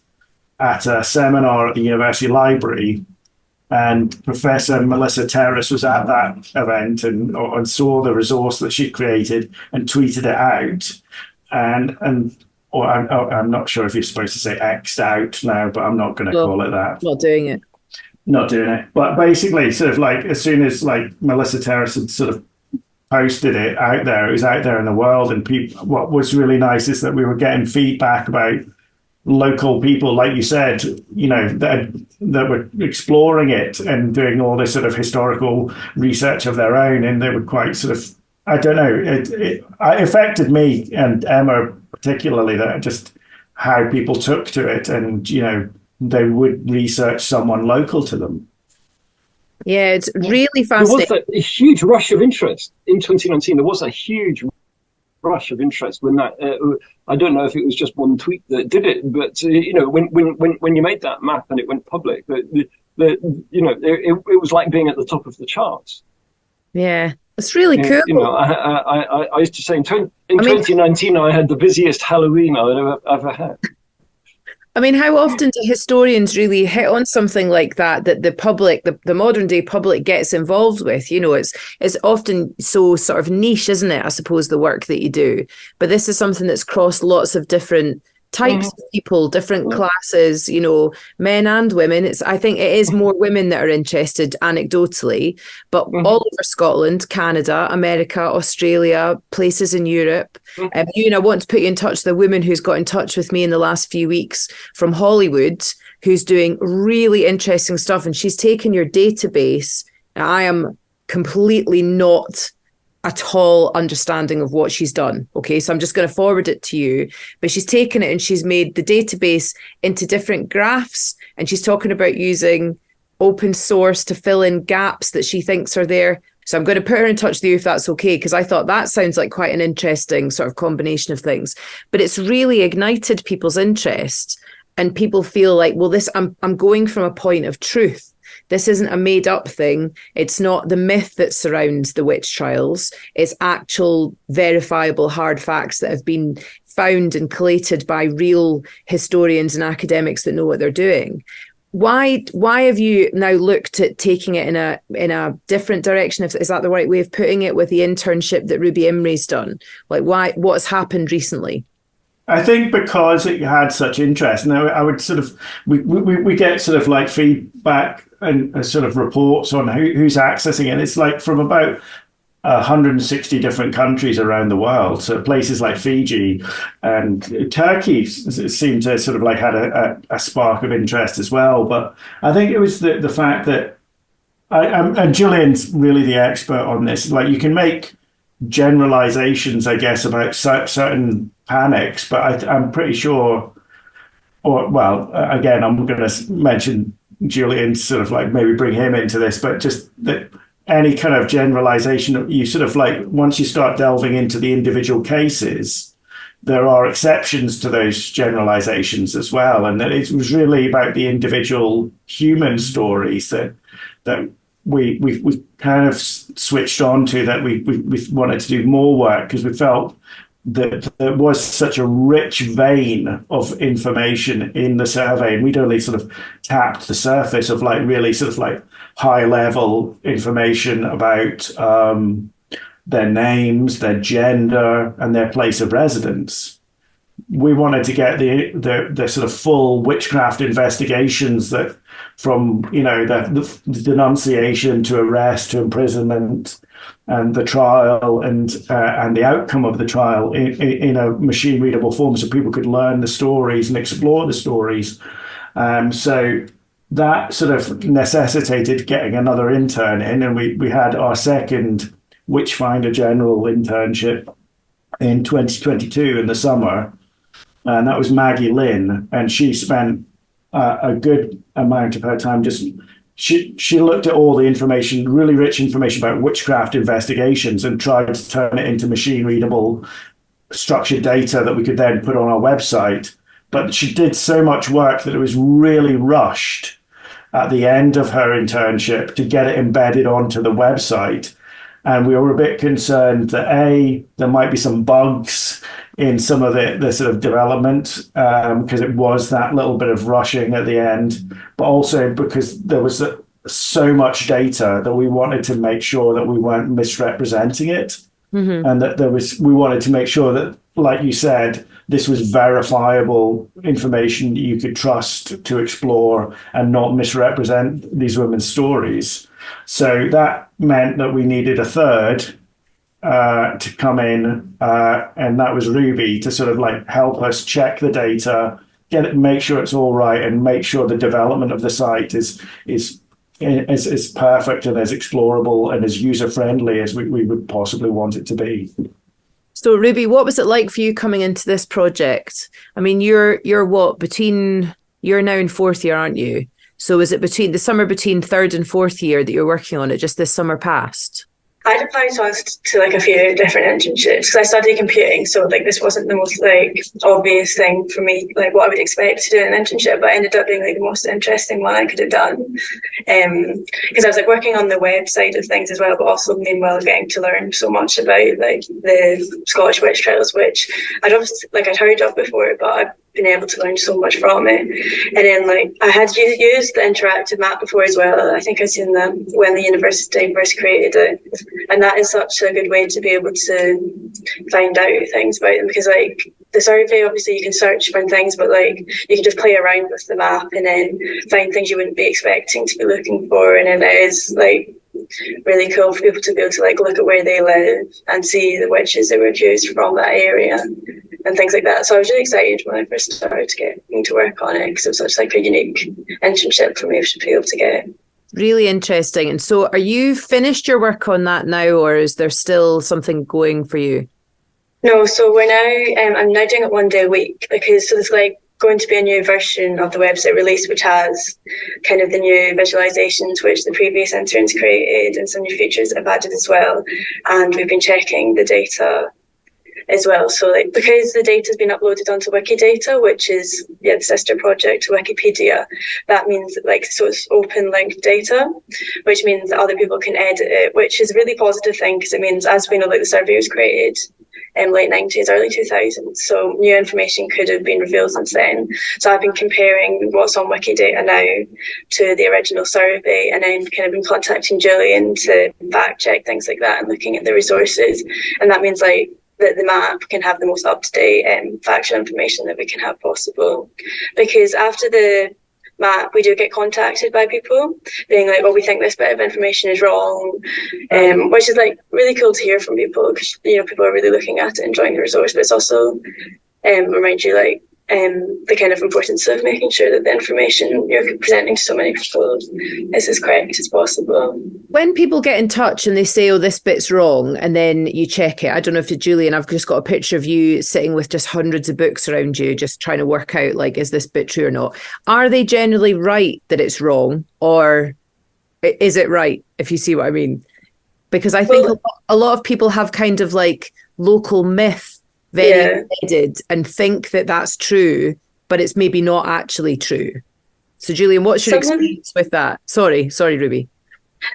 at a seminar at the University Library. And Professor Melissa Terrace was at that event and saw the resource that she created and tweeted it out. I'm not sure if you're supposed to say X'd out now, but I'm not going to call it that. Not doing it. Not doing it. But basically, sort of like as soon as like Melissa Terrace had sort of posted it out there, it was out there in the world. And what was really nice is that we were getting feedback about local people, like you said, that were exploring it and doing all this sort of historical research of their own, and they were quite sort of, I don't know, it affected me and Emma particularly, that just how people took to it, and they would research someone local to them. Yeah, it's really fascinating. There was a huge rush of interest in 2019. There was a huge rush of interest when that I don't know if it was just one tweet that did it, but when you made that map and it went public, it was like being at the top of the charts. Yeah, it's really cool. I used to say in 2019 I had the busiest Halloween I'd ever had. I mean, how often do historians really hit on something like that the public, the modern day public gets involved with? You know, it's often so sort of niche, isn't it? I suppose the work that you do, but this is something that's crossed lots of different types of people, different classes, you know, men and women. I think it is more women that are interested anecdotally, but all over Scotland, Canada, America, Australia, places in Europe. Ewan, I want to put you in touch with the woman who's got in touch with me in the last few weeks from Hollywood, who's doing really interesting stuff. And she's taken your database. I am completely not at all understanding of what she's done. Okay, so I'm just going to forward it to you. But she's taken it and she's made the database into different graphs. And she's talking about using open source to fill in gaps that she thinks are there. So I'm going to put her in touch with you if that's okay, because I thought that sounds like quite an interesting sort of combination of things. But it's really ignited people's interest, and people feel like, well, I'm going from a point of truth. This isn't a made up thing. It's not the myth that surrounds the witch trials. It's actual verifiable hard facts that have been found and collated by real historians and academics that know what they're doing. Why have you now looked at taking it in a different direction? Is that the right way of putting it, with the internship that Ruby Imrie's done? Like, what's happened recently? I think because it had such interest. Now, I would sort of, we get sort of like feedback and sort of reports on who's accessing it. It's like from about 160 different countries around the world. So places like Fiji and Turkey seem to sort of like had a spark of interest as well. But I think it was the fact that and Julian's really the expert on this. Like, you can make generalizations, I guess, about certain panics, but I'm pretty sure, again, I'm going to mention Julian, sort of like maybe bring him into this, but just that any kind of generalization, you sort of like, once you start delving into the individual cases, there are exceptions to those generalizations as well. And that it was really about the individual human stories that we kind of switched on to, that we wanted to do more work, because we felt that there was such a rich vein of information in the survey, and we'd only sort of tapped the surface of like really sort of like high level information about their names, their gender, and their place of residence. We wanted to get the sort of full witchcraft investigations, that from, you know, the denunciation to arrest to imprisonment and the trial and the outcome of the trial in a machine readable form, so people could learn the stories and explore the stories. So that sort of necessitated getting another intern in, and we had our second Witchfinder General internship in 2022 in the summer. And that was Maggie Lynn, and she spent a good amount of her time she looked at all the information, really rich information about witchcraft investigations, and tried to turn it into machine readable structured data that we could then put on our website. But she did so much work that it was really rushed at the end of her internship to get it embedded onto the website. And we were a bit concerned that there might be some bugs in some of the sort of development, because it was that little bit of rushing at the end, but also because there was so much data that we wanted to make sure that we weren't misrepresenting it. And that we wanted to make sure that, like you said, this was verifiable information that you could trust to explore and not misrepresent these women's stories. So that meant that we needed a third to come in, and that was Ruby, to sort of like help us check the data, make sure it's all right, and make sure the development of the site is perfect and as explorable and as user friendly as we would possibly want it to be. So Ruby, what was it like for you coming into this project? I mean, you're now in fourth year, aren't you? So is it between the summer between third and fourth year that you're working on it, just this summer past? I'd applied to like a few different internships because I study computing, so like this wasn't the most like obvious thing for me, like what I would expect to do in an internship, but it ended up being like the most interesting one I could have done, because I was like working on the web side of things as well, but also meanwhile getting to learn so much about like the Scottish witch trials, which I'd heard of before, but been able to learn so much from it. And then like I had used the interactive map before as well. I think I've seen them when the university first created it, and that is such a good way to be able to find out things about them, because like the survey, obviously you can search for things, but like you can just play around with the map and then find things you wouldn't be expecting to be looking for. And then it is like really cool for people to be able to like look at where they live and see the witches that were accused from that area and things like that. So I was really excited when I first started getting to work on it, because it was such like a unique internship for me to be able to get. Really interesting. And so are you finished your work on that now, or is there still something going for you? No, so we're now, I'm now doing it 1 day a week, because so there's like going to be a new version of the website released, which has kind of the new visualizations which the previous interns created and some new features that I've added as well. And we've been checking the data as well. So like because the data has been uploaded onto Wikidata, which is the sister project to Wikipedia, that means that, like, so it's open linked data, which means that other people can edit it, which is a really positive thing, because it means, as we know, like the survey was created in late 90s, early 2000s, so new information could have been revealed since then. So I've been comparing what's on Wikidata now to the original survey, and then kind of been contacting Julian to fact check things like that and looking at the resources. And that means like that the map can have the most up-to-date factual information that we can have possible. Because after the map, we do get contacted by people being like, "Oh, we think this bit of information is wrong," which is like really cool to hear from people, because you know people are really looking at it, enjoying the resource, but it's also reminds you like the kind of importance of making sure that the information you're presenting to so many people is as correct as possible. When people get in touch and they say, "Oh, this bit's wrong," and then you check it, I don't know if it's Julian, I've just got a picture of you sitting with just hundreds of books around you, just trying to work out, like, is this bit true or not? Are they generally right that it's wrong, or is it right, if you see what I mean? Because I think a lot of people have kind of like local myth very embedded and think that that's true, but it's maybe not actually true. So Julian, what's your experience with that? Sorry, Ruby.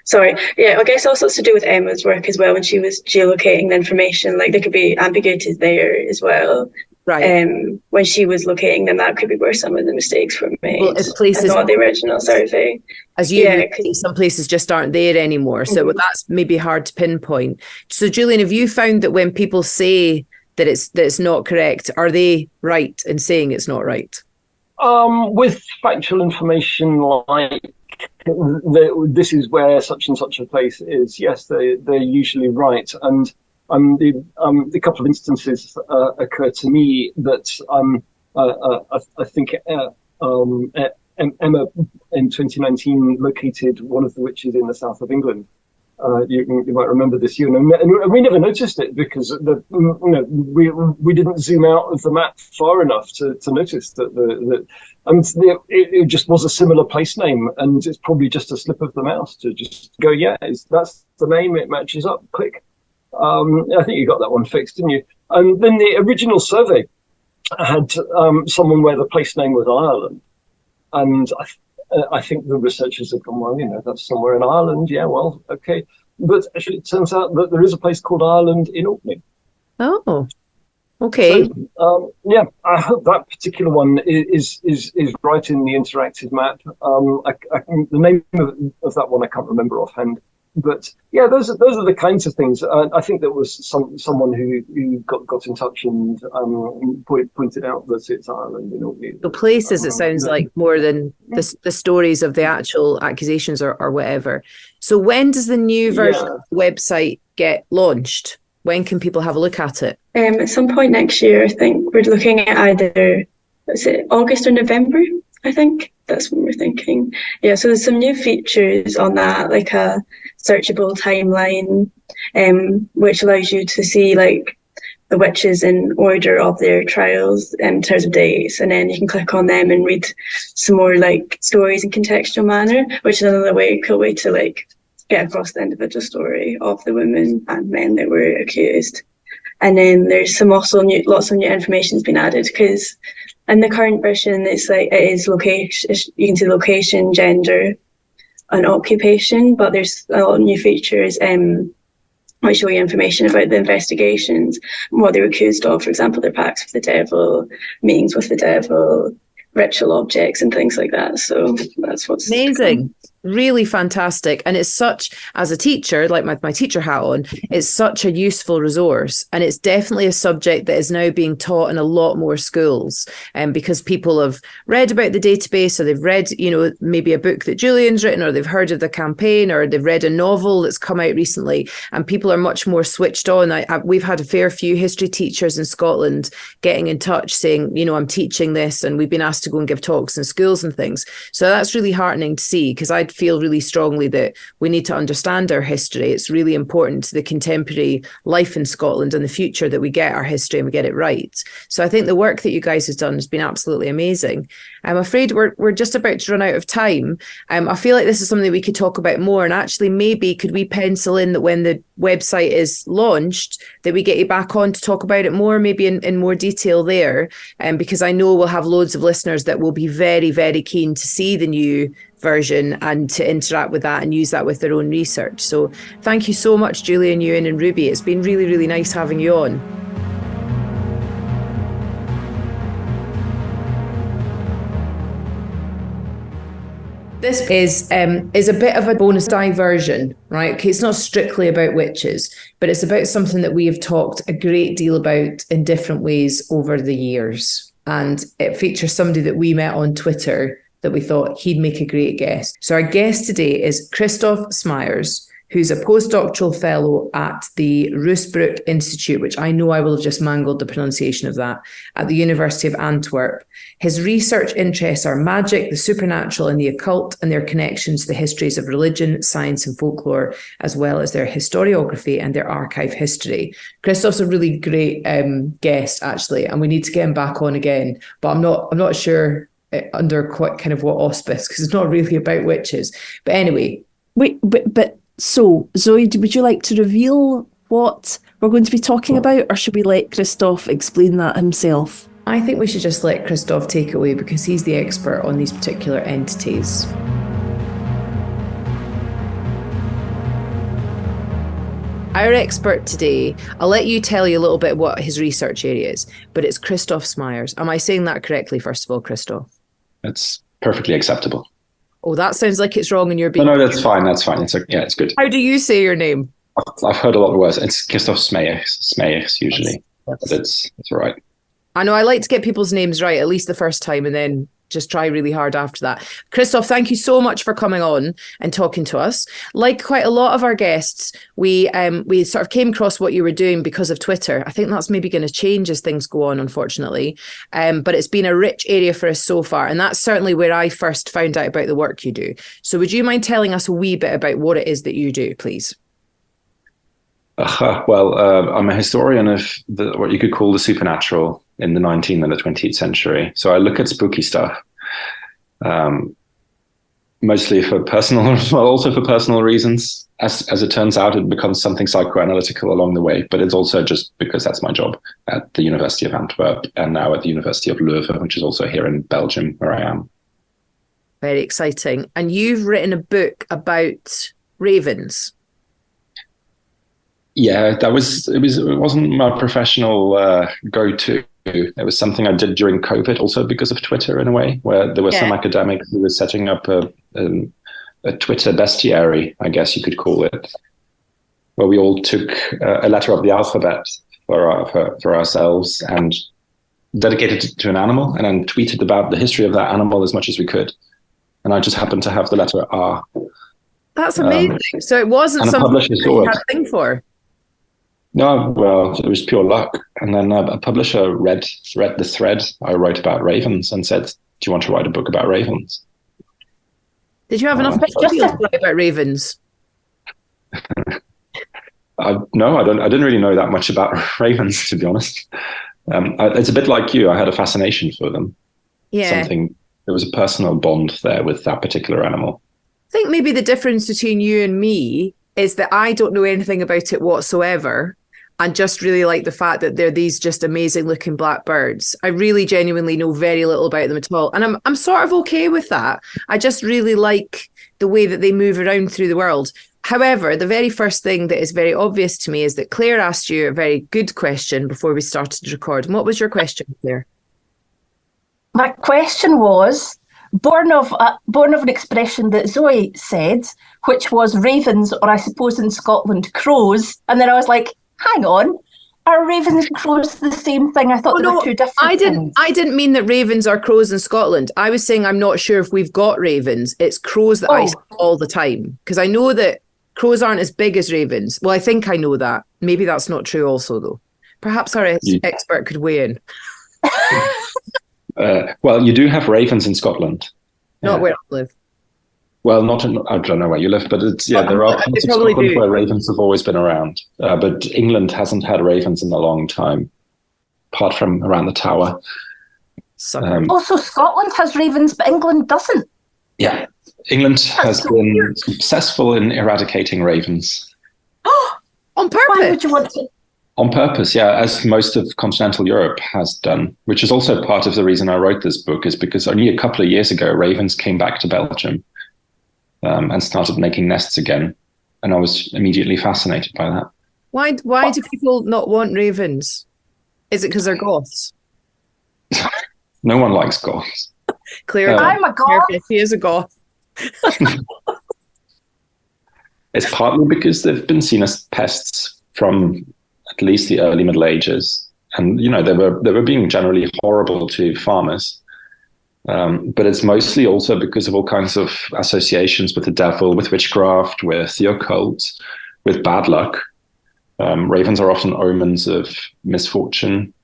Sorry. Yeah, I guess also it's to do with Emma's work as well. When she was geolocating the information, like there could be ambiguities there as well. Right. When she was locating them, that could be where some of the mistakes were made. Well, if places, not the original survey. As you some places just aren't there anymore. So that's maybe hard to pinpoint. So Julian, have you found that when people say that it's not correct, are they right in saying it's not right? With factual information like this is where such and such a place is, yes, they're usually right. And the couple of instances occur to me that I think Emma in 2019 located one of the witches in the south of England. You might remember this, Euan, and we never noticed it because we didn't zoom out of the map far enough to notice that it just was a similar place name, and it's probably just a slip of the mouse to just go, that's the name, it matches up, click. I think you got that one fixed, didn't you? And then the original survey had someone where the place name was Ireland, and I think the researchers have gone, well, that's somewhere in Ireland. Yeah, well, okay. But actually, it turns out that there is a place called Ireland in Orkney. Oh, okay. So, I hope that particular one is right in the interactive map. The name of that one I can't remember offhand. But yeah, those are the kinds of things. I think there was someone who got in touch and pointed out that it's Ireland in Orkney. The places, it sounds like, more than the stories of the actual accusations or whatever. So when does the new version of the website get launched? When can people have a look at it? At some point next year, I think. We're looking at either, is it August or November? I think that's what we're thinking. Yeah, so there's some new features on that, like a searchable timeline, which allows you to see like the witches in order of their trials in terms of dates, and then you can click on them and read some more like stories in contextual manner, which is another cool way to like get across the individual story of the women and men that were accused. And then there's lots of new information has been added, because in the current version, it's like it is location. You can see location, gender, and occupation. But there's a lot of new features we show you information about the investigations, what they were accused of, for example, their pacts with the devil, meetings with the devil, ritual objects and things like that. So that's what's amazing. Really fantastic. And it's such, as a teacher, like my teacher hat on, it's such a useful resource. And it's definitely a subject that is now being taught in a lot more schools. Because people have read about the database, or they've read, maybe a book that Julian's written, or they've heard of the campaign, or they've read a novel that's come out recently, and people are much more switched on. We've had a fair few history teachers in Scotland getting in touch saying, I'm teaching this, and we've been asked to go and give talks in schools and things. So that's really heartening to see, because I feel really strongly that we need to understand our history. It's really important to the contemporary life in Scotland and the future that we get our history and we get it right. So I think the work that you guys have done has been absolutely amazing. I'm afraid we're just about to run out of time. I feel like this is something we could talk about more, and actually maybe could we pencil in that when the website is launched that we get you back on to talk about it more, maybe in more detail there, because I know we'll have loads of listeners that will be very, very keen to see the new version and to interact with that and use that with their own research. So thank you so much, Julian, Euan and Ruby. It's been really, really nice having you on. This is a bit of a bonus diversion, right? Okay, it's not strictly about witches, but it's about something that we have talked a great deal about in different ways over the years. And it features somebody that we met on Twitter that we thought he'd make a great guest. So our guest today is Kristof Smeyers, who's a postdoctoral fellow at the Roosbroek Institute, which I know I will have just mangled the pronunciation of that, at the University of Antwerp. His research interests are magic, the supernatural and the occult, and their connections to the histories of religion, science and folklore, as well as their historiography and their archive history. Kristof's a really great guest, actually, and we need to get him back on again, but I'm not sure under quite kind of what auspice, because it's not really about witches. But anyway. So, Zoe, would you like to reveal what we're going to be talking about, or should we let Kristof explain that himself? I think we should just let Kristof take it away, because he's the expert on these particular entities. Our expert today, I'll let you tell you a little bit what his research area is, but it's Kristof Smeyers. Am I saying that correctly, first of all, Kristof? It's perfectly acceptable. Oh, that sounds like it's wrong and you're being... No, that's fine. That's fine. It's good. How do you say your name? I've heard a lot worse. It's Kristof Smeyers usually. But it's all right. I know I like to get people's names right, at least the first time, and then just try really hard after that. Kristof, thank you so much for coming on and talking to us. Like quite a lot of our guests, we sort of came across what you were doing because of Twitter. I think that's maybe going to change as things go on, unfortunately. But it's been a rich area for us so far. And that's certainly where I first found out about the work you do. So would you mind telling us a wee bit about what it is that you do, please? I'm a historian of what you could call the supernatural in the 19th and the 20th century. So I look at spooky stuff, mostly for personal, well, also for personal reasons. As it turns out, it becomes something psychoanalytical along the way, but it's also just because that's my job at the University of Antwerp and now at the University of Leuven, which is also here in Belgium, where I am. Very exciting. And you've written a book about ravens. Yeah, it wasn't my professional go-to. It was something I did during COVID, also because of Twitter in a way, where there were some academics who were setting up a Twitter bestiary, I guess you could call it, where we all took a letter of the alphabet for ourselves and dedicated it to an animal, and then tweeted about the history of that animal as much as we could. And I just happened to have the letter R. That's amazing. So it wasn't something you had a thing for. No, well, it was pure luck. And then a publisher read the thread I wrote about ravens and said, "Do you want to write a book about ravens?" Did you have enough material to write about ravens? No, I didn't really know that much about ravens, to be honest. It's a bit like you. I had a fascination for them. Yeah. There was a personal bond there with that particular animal. I think maybe the difference between you and me is that I don't know anything about it whatsoever, and just really like the fact that they're these just amazing looking black birds. I really genuinely know very little about them at all. And I'm sort of okay with that. I just really like the way that they move around through the world. However, the very first thing that is very obvious to me is that Claire asked you a very good question before we started to record. And what was your question, Claire? My question was born of an expression that Zoe said, which was ravens, or I suppose in Scotland, crows. And then I was like, hang on, are ravens and crows the same thing? I thought they were two different things. I didn't mean that ravens are crows in Scotland. I was saying I'm not sure if we've got ravens. It's crows that I see all the time. Because I know that crows aren't as big as ravens. Well, I think I know that. Maybe that's not true also, though. Perhaps our expert could weigh in. Well, you do have ravens in Scotland. Not where I live. Well, I don't know where you live, but there are parts of Scotland where ravens have always been around. But England hasn't had ravens in a long time, apart from around the Tower. Also, Scotland has ravens, but England doesn't. Yeah, England has been successful in eradicating ravens. On purpose? Why would you want to? On purpose, yeah, as most of continental Europe has done, which is also part of the reason I wrote this book, is because only a couple of years ago, ravens came back to Belgium and started making nests again. And I was immediately fascinated by that. Why do people not want ravens? Is it because they're goths? No one likes goths. Claire, I'm a goth. She is a goth. It's partly because they've been seen as pests from at least the early Middle Ages. And, they were being generally horrible to farmers. But it's mostly also because of all kinds of associations with the devil, with witchcraft, with the occult, with bad luck. Ravens are often omens of misfortune,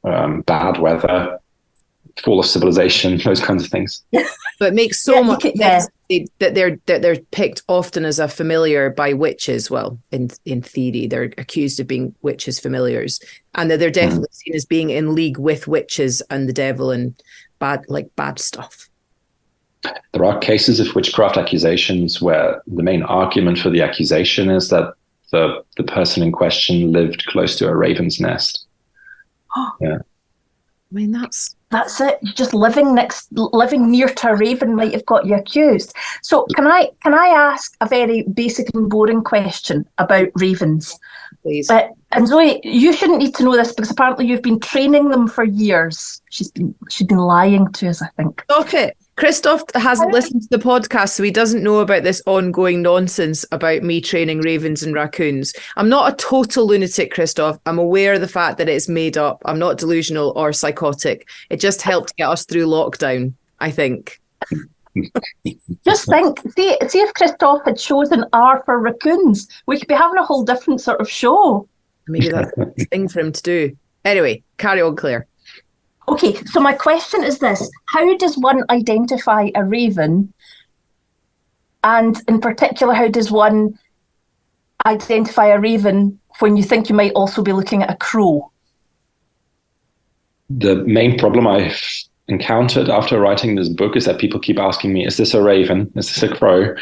bad weather, fall of civilization, those kinds of things. But it makes so much sense that they're picked often as a familiar by witches. Well, in theory, they're accused of being witches' familiars, and that they're definitely seen as being in league with witches and the devil and bad stuff. There are cases of witchcraft accusations where the main argument for the accusation is that the person in question lived close to a raven's nest. Yeah. I mean, that's it. Just living near to a raven might have got you accused. So can I ask a very basic and boring question about ravens? Please. And Zoe, you shouldn't need to know this because apparently you've been training them for years. She's been lying to us, I think. Stop it. Kristof hasn't listened to the podcast, so he doesn't know about this ongoing nonsense about me training ravens and raccoons. I'm not a total lunatic, Kristof. I'm aware of the fact that it's made up. I'm not delusional or psychotic. It just helped get us through lockdown, I think. Just think, see if Kristof had chosen R for raccoons, we could be having a whole different sort of show. Maybe that's a thing for him to do. Anyway, carry on, Claire. Okay, so my question is this. How does one identify a raven? And in particular, how does one identify a raven when you think you might also be looking at a crow? The main problem I've encountered after writing this book is that people keep asking me, is this a raven? Is this a crow?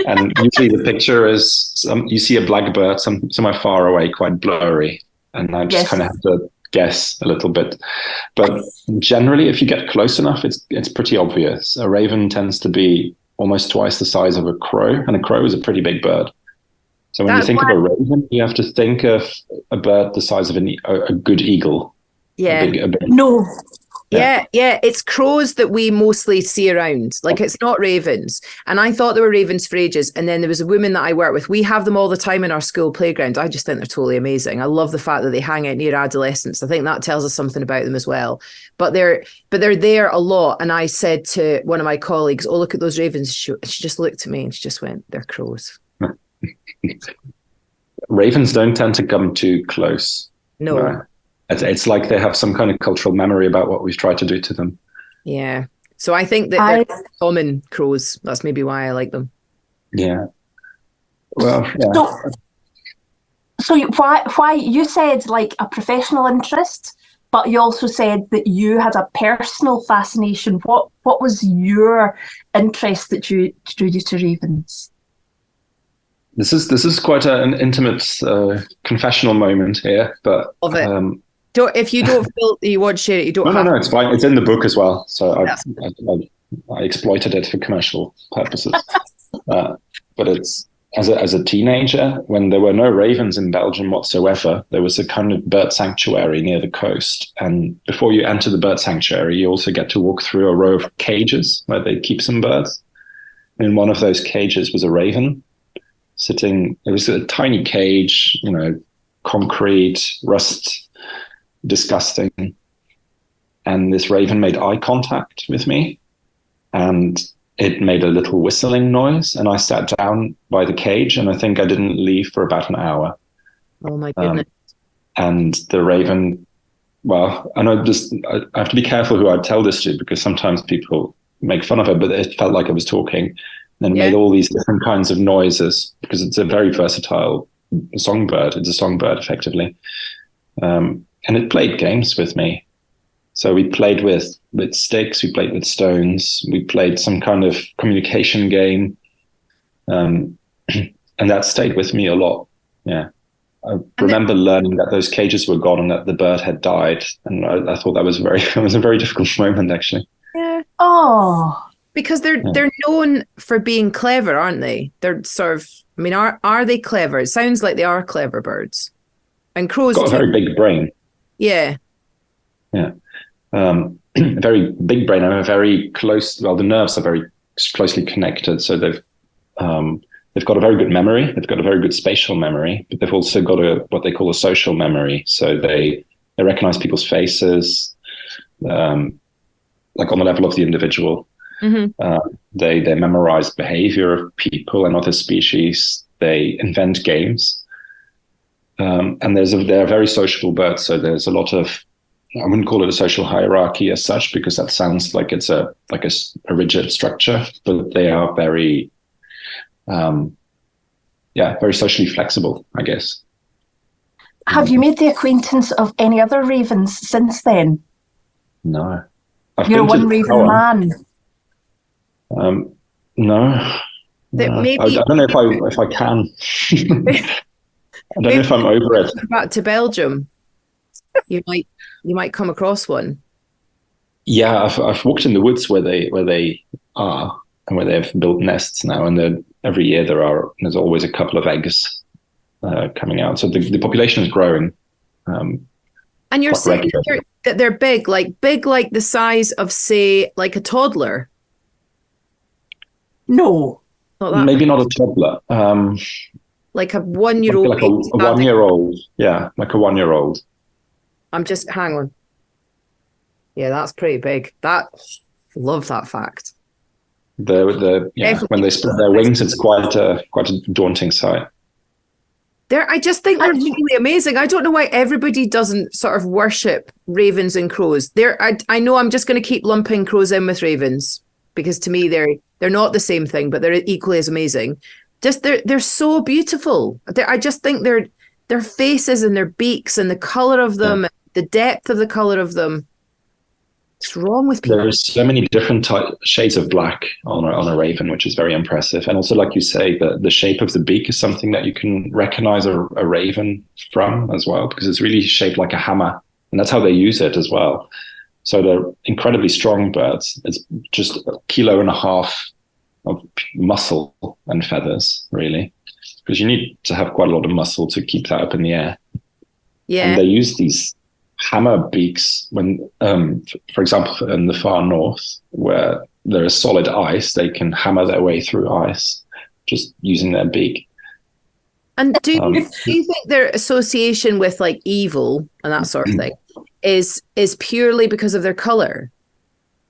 And usually the picture is, you see a black bird somewhere far away, quite blurry. And I just kind of have to guess a little bit. But generally, if you get close enough, it's pretty obvious. A raven tends to be almost twice the size of a crow, and a crow is a pretty big bird. So when you think of a raven, you have to think of a bird the size of a good eagle. Yeah. No. Yeah, it's crows that we mostly see around. Like, it's not ravens. And I thought there were ravens for ages. And then there was a woman that I work with. We have them all the time in our school playground. I just think they're totally amazing. I love the fact that they hang out near adolescents. I think that tells us something about them as well. But they're there a lot. And I said to one of my colleagues, "Oh, look at those ravens." She just looked at me and she just went, "They're crows." Ravens don't tend to come too close. No. It's like they have some kind of cultural memory about what we've tried to do to them. Yeah. So I think that they're common crows. That's maybe why I like them. Yeah. Well, yeah. So why you said like a professional interest, but you also said that you had a personal fascination. What was your interest that drew you to ravens? This is quite an intimate confessional moment here, but of it. If you don't feel you want to share it, you don't. No, it's fine. It's in the book as well, so I exploited it for commercial purposes. But as a teenager, when there were no ravens in Belgium whatsoever, there was a kind of bird sanctuary near the coast. And before you enter the bird sanctuary, you also get to walk through a row of cages where they keep some birds. In one of those cages was a raven sitting. It was a tiny cage, concrete, rust, disgusting. And this raven made eye contact with me, and it made a little whistling noise. And I sat down by the cage, and I think I didn't leave for about an hour. Oh my goodness. And the raven, well, and I have to be careful who I tell this to, because sometimes people make fun of it, but it felt like I was talking, and made all these different kinds of noises, because it's a very versatile songbird. It's a songbird, effectively. And it played games with me. So we played with sticks, we played with stones, we played some kind of communication game. And that stayed with me a lot. Yeah. I remember learning that those cages were gone and that the bird had died. And I thought that was it was a very difficult moment, actually. Yeah. Oh. Because they're known for being clever, aren't they? They're sort of, I mean, are they clever? It sounds like they are clever birds. And crows got a very big brain. Yeah. Yeah. A very big brain. I'm a very close. Well, the nerves are very closely connected, so they've got a very good memory. They've got a very good spatial memory, but they've also got what they call a social memory. So they recognize people's faces, like on the level of the individual. Mm-hmm. They memorize behavior of people and other species. They invent games, and they're very sociable birds. So there's a lot of, I wouldn't call it a social hierarchy as such, because that sounds like it's a rigid structure, but they are very, very socially flexible, I guess. Have you made the acquaintance of any other ravens since then? No. You're one raven man. No. Maybe, I don't know if I can. I don't know if I'm over it. Back to Belgium, you might come across one. Yeah, I've walked in the woods where they are and where they've built nests now, and every year there's always a couple of eggs coming out. So the population is growing. And you're saying that they're big like the size of, say, like a toddler? No, maybe not a toddler. Like a 1-year-old. Like a 1-year-old. Yeah, like a 1-year-old. Hang on. Yeah, that's pretty big. Love that fact. When they spread their wings, it's quite a daunting sight. I just think they're really amazing. I don't know why everybody doesn't sort of worship ravens and crows. I know I'm just going to keep lumping crows in with ravens, because to me they're not the same thing, but they're equally as amazing. Just they're so beautiful. I just think their faces and their beaks and the color of them, the depth of the color of them. What's wrong with people? There's so many different shades of black on a raven, which is very impressive. And also, like you say, the shape of the beak is something that you can recognize a raven from as well, because it's really shaped like a hammer, and that's how they use it as well. So they're incredibly strong birds. It's just 1.5 kilos of muscle and feathers, really, because you need to have quite a lot of muscle to keep that up in the air. Yeah. And they use these hammer beaks when, for example, in the far north, where there is solid ice, they can hammer their way through ice just using their beak. And do you think their association with like evil and that sort of thing is purely because of their color,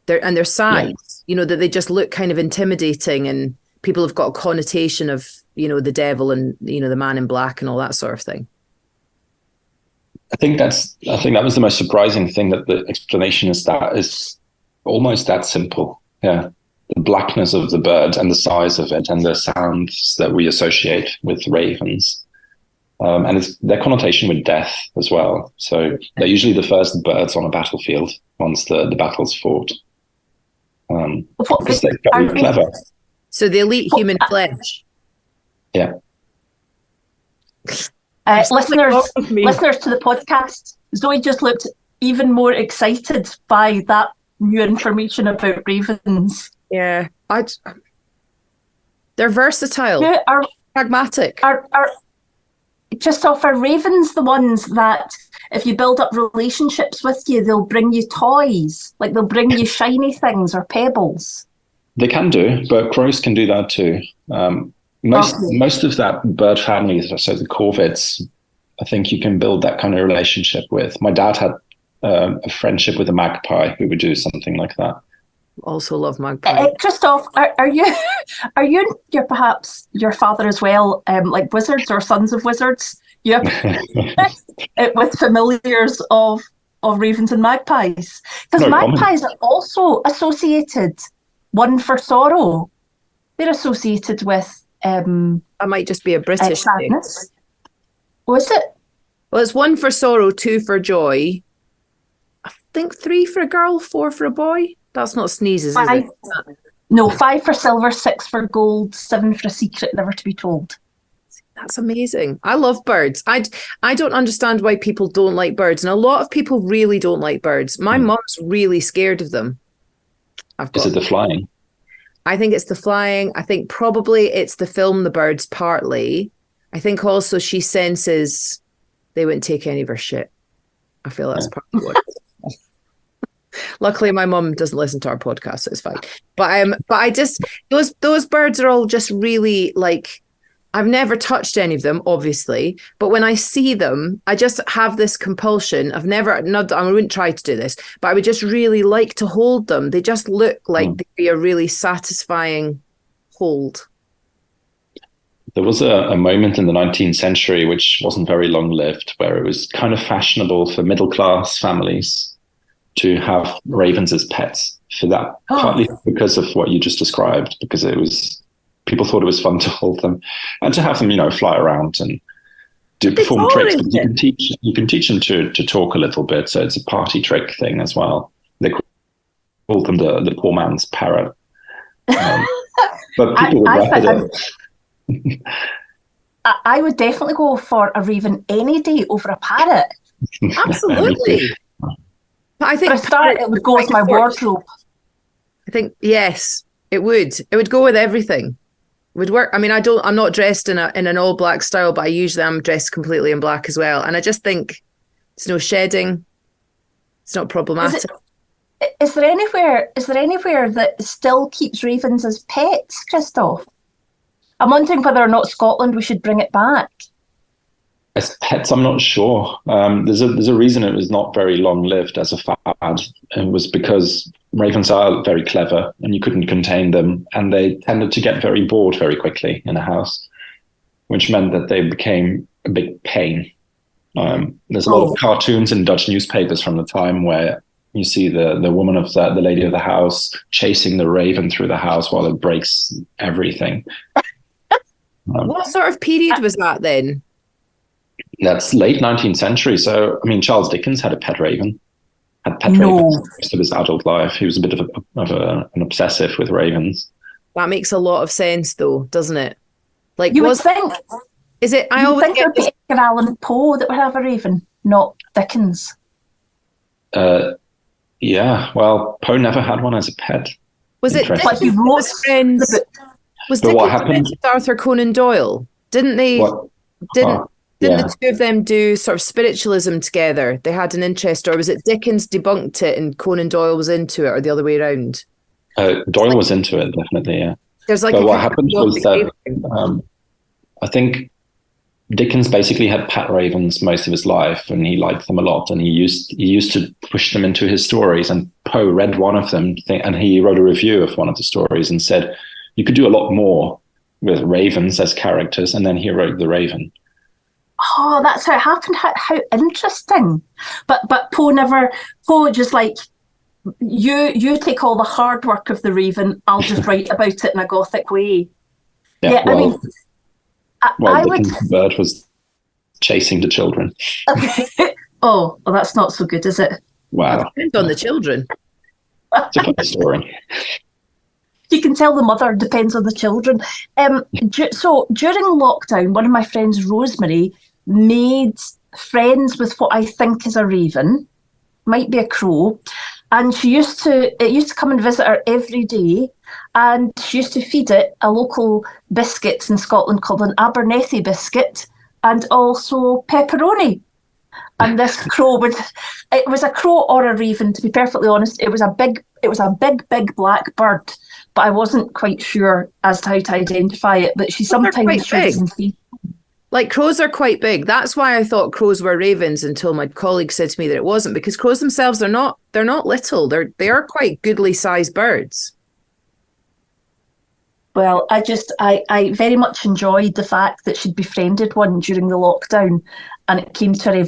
their size? Yeah. You know, that they just look kind of intimidating, and people have got a connotation of, the devil and, the man in black and all that sort of thing. I think that was the most surprising thing, that the explanation is almost that simple. Yeah. The blackness of the bird and the size of it and the sounds that we associate with ravens. And it's their connotation with death as well. So they're usually the first birds on a battlefield once the battle's fought. Because they're very clever. So they'll eat human flesh. Yeah. Listeners to the podcast, Zoe just looked even more excited by that new information about ravens. Yeah, they're versatile. Who Pragmatic. Are Kristof, are ravens the ones that if you build up relationships with you, they'll bring you toys, like they'll bring you shiny things or pebbles? They can do, but crows can do that too. Most of that bird family, so the corvids, I think you can build that kind of relationship with. My dad had a friendship with a magpie who would do something like that. Also love magpie. Kristof, are you perhaps your father as well, like wizards or sons of wizards? Yep. With familiars of ravens and magpies, because magpies are also associated. One for sorrow, they're associated with. I might just be a British sadness. Was it? Well, it's 1 for sorrow, 2 for joy. I think 3 for a girl, 4 for a boy. That's not sneezes, is it? No, 5 for silver, 6 for gold, 7 for a secret never to be told. That's amazing. I love birds. I don't understand why people don't like birds, and a lot of people really don't like birds. My mum's really scared of them. Is it the flying? I think it's the flying. I think probably it's the film The Birds partly. I think also she senses they wouldn't take any of her shit. I feel that's part of what. Luckily, my mum doesn't listen to our podcast, so it's fine. But I just those birds are all just really like. I've never touched any of them, obviously, but when I see them, I just have this I wouldn't try to do this, but I would just really like to hold them. They just look like they'd be a really satisfying hold. There was a moment in the 19th century, which wasn't very long-lived, where it was kind of fashionable for middle-class families to have ravens as pets. For that, partly because of what you just described, because people thought it was fun to hold them and to have them, fly around and perform tricks. But you can teach them to talk a little bit. So it's a party trick thing as well. They call them the poor man's parrot. But people would rather. I would definitely go for a raven any day over a parrot. Absolutely. But I think for a start, it would go with my wardrobe. I think yes, it would. It would go with everything. Would work. I mean, I'm not dressed in an all black style, but I usually am dressed completely in black as well. And I just think it's no shedding. It's not problematic. Is there anywhere that still keeps ravens as pets, Kristof? I'm wondering whether or not Scotland we should bring it back. As pets, I'm not sure. There's a reason it was not very long lived as a fad. It was because ravens are very clever and you couldn't contain them, and they tended to get very bored very quickly in a house, which meant that they became a big pain. There's a lot of cartoons in Dutch newspapers from the time where you see the woman the lady of the house chasing the raven through the house while it breaks everything. What sort of period was that then? That's late 19th century. So, I mean, Charles Dickens had a pet raven. Ravens most of his adult life. He was a bit of an obsessive with ravens. That makes a lot of sense, though, doesn't it? Like you would think. Is it? I always think it would be Edgar Allan Poe that would have a raven, not Dickens. Yeah. Well, Poe never had one as a pet. Was it? Like he wrote friends. Was Dickens Arthur Conan Doyle? Didn't they? Didn't the two of them do sort of spiritualism together? They had an interest, or was it Dickens debunked it and Conan Doyle was into it, or the other way around? Doyle was into it, definitely, yeah. There's like what happened was that I think Dickens basically had pet ravens most of his life, and he liked them a lot, and he used to push them into his stories. And Poe read one of them, and he wrote a review of one of the stories and said, you could do a lot more with ravens as characters, and then he wrote The Raven. Oh, that's how it happened. How interesting. But Poe just like, you take all the hard work of the raven, I'll just write about it in a gothic way. Yeah, well, the bird was chasing the children. Oh, well, that's not so good, is it? Wow. It depends on the children. It's a funny story. You can tell the mother depends on the children. So during lockdown, one of my friends, Rosemary, made friends with what I think is a raven, might be a crow, And it used to come and visit her every day, and she used to feed it a local biscuit in Scotland called an Abernethy biscuit, and also pepperoni. And this crow it was a crow or a raven, to be perfectly honest. It was a big black bird, but I wasn't quite sure as to how to identify it. But she sometimes shows in feed. Like, crows are quite big. That's why I thought crows were ravens until my colleague said to me that it wasn't, because crows themselves they're not little. They are quite goodly sized birds. Well, I very much enjoyed the fact that she'd befriended one during the lockdown, and it came to her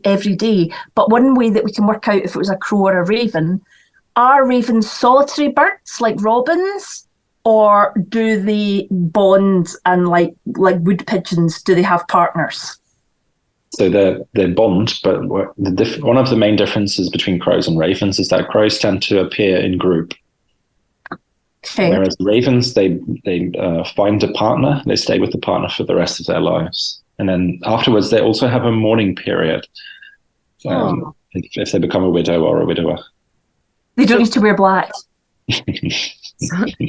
every day. But one way that we can work out if it was a crow or a raven, are ravens solitary birds like robins? Or do they bond, and like wood pigeons, do they have partners? So they're bond, but one of the main differences between crows and ravens is that crows tend to appear in group. Okay. Whereas ravens, they find a partner, they stay with the partner for the rest of their lives. And then afterwards, they also have a mourning period if they become a widow or a widower. They don't need to wear black.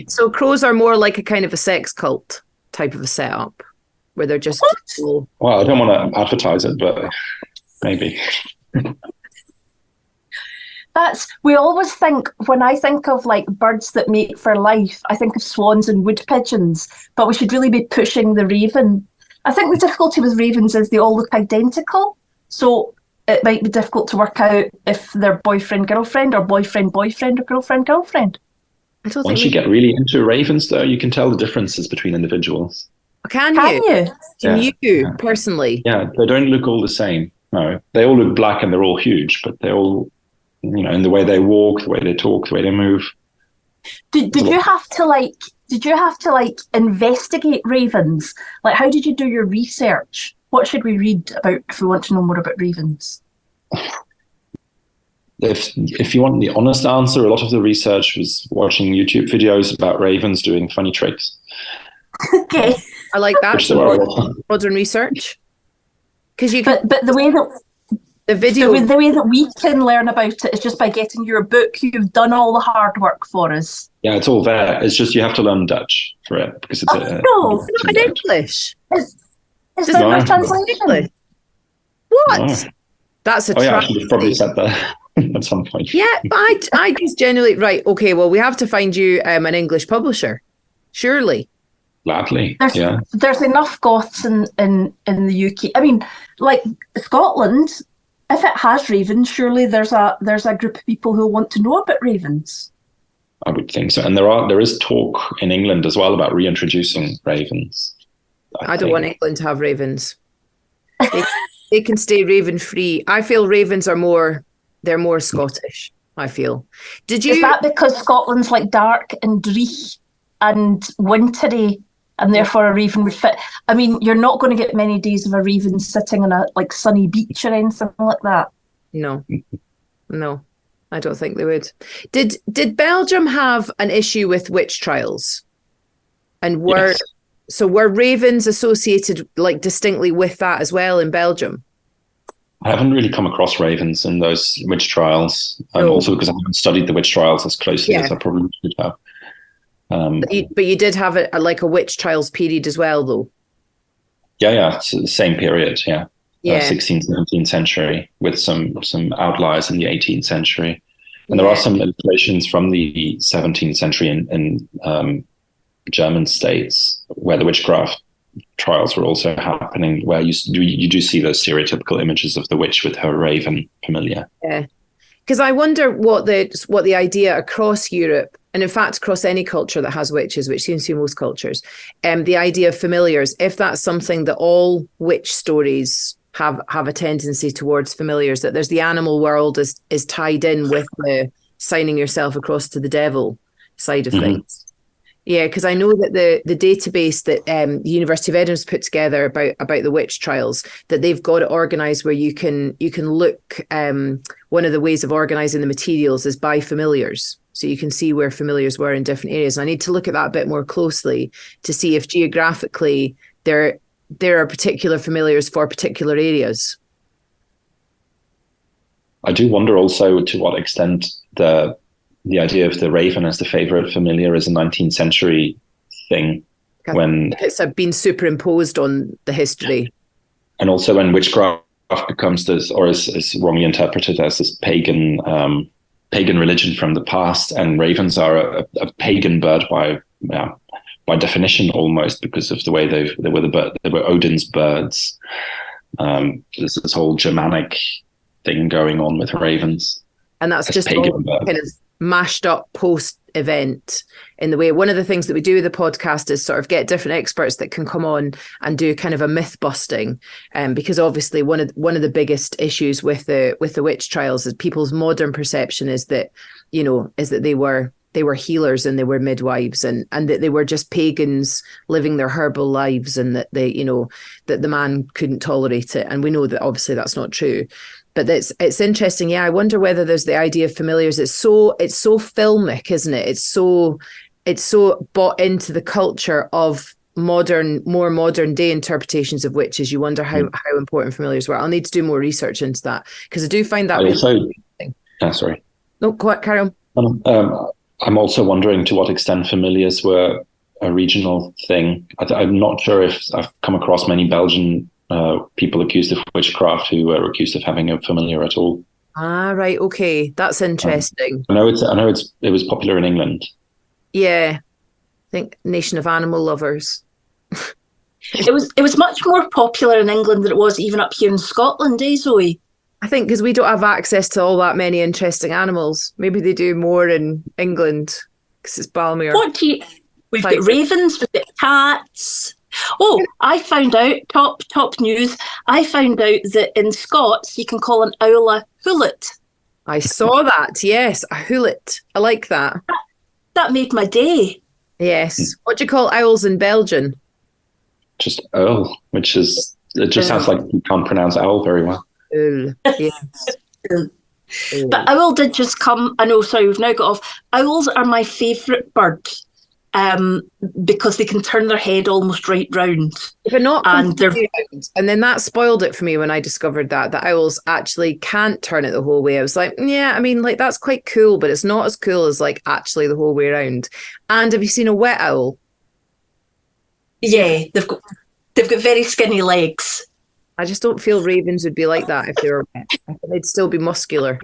So crows are more like a kind of a sex cult type of a setup, where they're just... Well, I don't want to advertise it, but maybe. We always think, when I think of like birds that mate for life, I think of swans and wood pigeons, but we should really be pushing the raven. I think the difficulty with ravens is they all look identical, so it might be difficult to work out if they're boyfriend-girlfriend or boyfriend-boyfriend or girlfriend-girlfriend. Once you get really into ravens, though, you can tell the differences between individuals. Can you? Can you, personally? Yeah, they don't look all the same. No, they all look black and they're all huge, but they're all, in the way they walk, the way they talk, the way they move. Did you have to investigate ravens? Like, how did you do your research? What should we read about if we want to know more about ravens? If you want the honest answer, a lot of the research was watching YouTube videos about ravens doing funny tricks. Okay, I like that. Modern research, because you can, but the way that the way that we can learn about it is just by getting your book. You've done all the hard work for us. Yeah, it's all there. It's just you have to learn Dutch for it, because it's no, not in English. Is there a translation? What? No. That's a I should have probably said that at some point. Yeah, but I just genuinely... Right, okay, well, we have to find you an English publisher, surely. Gladly, There's enough Goths in the UK. I mean, like Scotland, if it has ravens, surely there's a group of people who want to know about ravens. I would think so. And there is talk in England as well about reintroducing ravens. I don't want England to have ravens. They can stay raven free. I feel ravens are more Scottish, I feel. Is that because Scotland's like dark and dreich and wintry, and therefore a raven would fit? I mean, you're not going to get many days of a raven sitting on a like sunny beach or anything like that. No, I don't think they would. Did Belgium have an issue with witch trials? And were ravens associated like distinctly with that as well in Belgium? I haven't really come across ravens in those witch trials, also because I haven't studied the witch trials as closely as I probably should have. But you did have a witch trials period as well, though. Yeah, it's the same period. Yeah. 16th, 17th century with some outliers in the 18th century, and there are some illustrations from the 17th century in German states where the witchcraft trials were also happening, where you do see those stereotypical images of the witch with her raven familiar. Yeah, because I wonder what the idea across Europe, and in fact across any culture that has witches, which seems to be most cultures, the idea of familiars, if that's something that all witch stories have a tendency towards familiars, that there's the animal world is tied in with the signing yourself across to the devil side of things. Yeah, because I know that the database that the University of Edinburgh's put together about the witch trials, that they've got it organised where you can look. One of the ways of organising the materials is by familiars, so you can see where familiars were in different areas. And I need to look at that a bit more closely to see if geographically there are particular familiars for particular areas. I do wonder also to what extent the idea of the raven as the favorite familiar is a 19th century thing. When it's been superimposed on the history. And also when witchcraft becomes this, or is wrongly interpreted as this pagan religion from the past, and ravens are a pagan bird by definition almost, because of the way they were Odin's birds. There's this whole Germanic thing going on with ravens. And that's just all kind of mashed up post-event in the way. One of the things that we do with the podcast is sort of get different experts that can come on and do kind of a myth busting, because obviously one of the biggest issues with the witch trials is people's modern perception is that they were healers and they were midwives and that they were just pagans living their herbal lives, and that that the man couldn't tolerate it. And we know that obviously that's not true. But it's interesting. Yeah, I wonder whether there's the idea of familiars. It's so filmic, isn't it? It's so bought into the culture of more modern day interpretations of witches. You wonder how important familiars were. I'll need to do more research into that, because I do find that really interesting. Sorry. No, carry on. I'm also wondering to what extent familiars were a regional thing. I'm not sure if I've come across many Belgian people accused of witchcraft who were accused of having a familiar at all. Ah, right. Okay, that's interesting. I know it was popular in England. Yeah, I think nation of animal lovers. It was much more popular in England than it was even up here in Scotland, eh, Zoe? I think because we don't have access to all that many interesting animals. Maybe they do more in England because it's balmier. We've got ravens, we've got cats. Oh, I found out, top news, I found out that in Scots you can call an owl a hoolet. I saw that, yes, a hoolet. I like that. That made my day. Yes. What do you call owls in Belgian? Just owl, which is, it just sounds like you can't pronounce owl very well. Owl, yes. But owl did just come, I know, sorry, we've now got off. Owls are my favourite bird. Because they can turn their head almost right round. But not and then that spoiled it for me when I discovered that owls actually can't turn it the whole way. I was like, yeah, I mean, like that's quite cool, but it's not as cool as like actually the whole way around. And have you seen a wet owl? Yeah, they've got very skinny legs. I just don't feel ravens would be like that if they were wet. I think they'd still be muscular.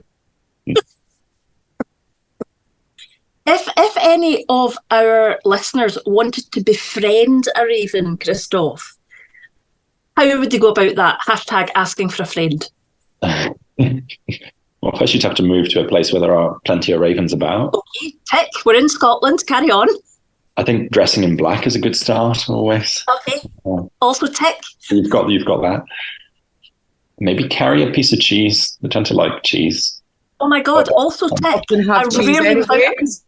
If any of our listeners wanted to befriend a raven, Kristof, how would they go about that? Hashtag asking for a friend. Well, first you'd have to move to a place where there are plenty of ravens about. Okay, tick. We're in Scotland. Carry on. I think dressing in black is a good start always. Okay. Also tick. You've got that. Maybe carry a piece of cheese. They tend to like cheese. Oh my God! Also tick. I rarely find a piece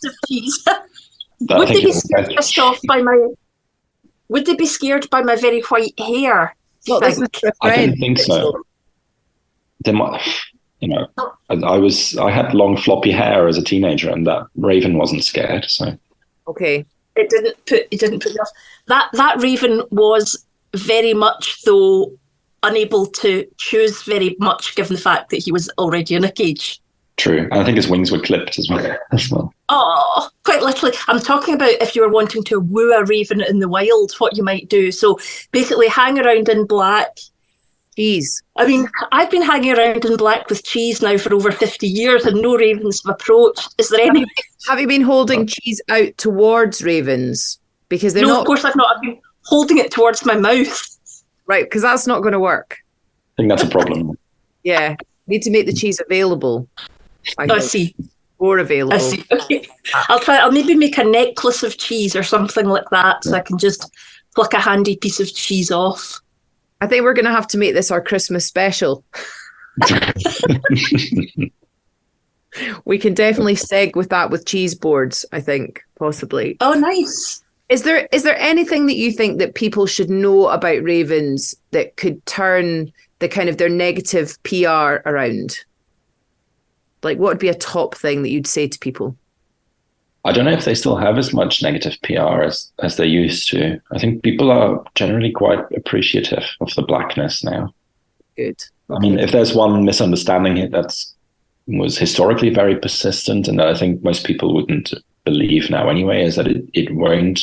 of cheese. Would they be scared Would they be scared by my very white hair? I don't think so. They might, I had long floppy hair as a teenager, and that raven wasn't scared. So okay, it didn't put me off. That raven was very much though unable to choose very much, given the fact that he was already in a cage. True. And I think his wings were clipped as well. Oh, quite literally. I'm talking about if you were wanting to woo a raven in the wild, what you might do. So basically hang around in black. Cheese. I mean, I've been hanging around in black with cheese now for over 50 years and no ravens have approached. Is there any... Have you been holding cheese out towards ravens? Because they're No, of course I've not. I've been holding it towards my mouth. Right, because that's not going to work. I think that's a problem. Yeah. Need to make the cheese available. I see. More available. I see. Okay. I'll maybe make a necklace of cheese or something like that, so I can just pluck a handy piece of cheese off. I think we're going to have to make this our Christmas special. We can definitely seg with that with cheese boards, I think, possibly. Oh, nice. Is there anything that you think that people should know about ravens that could turn the kind of their negative PR around? Like, what would be a top thing that you'd say to people? I don't know if they still have as much negative PR as they used to. I think people are generally quite appreciative of the blackness now. Good. I mean, if there's one misunderstanding that's was historically very persistent, and that I think most people wouldn't believe now anyway, is that it won't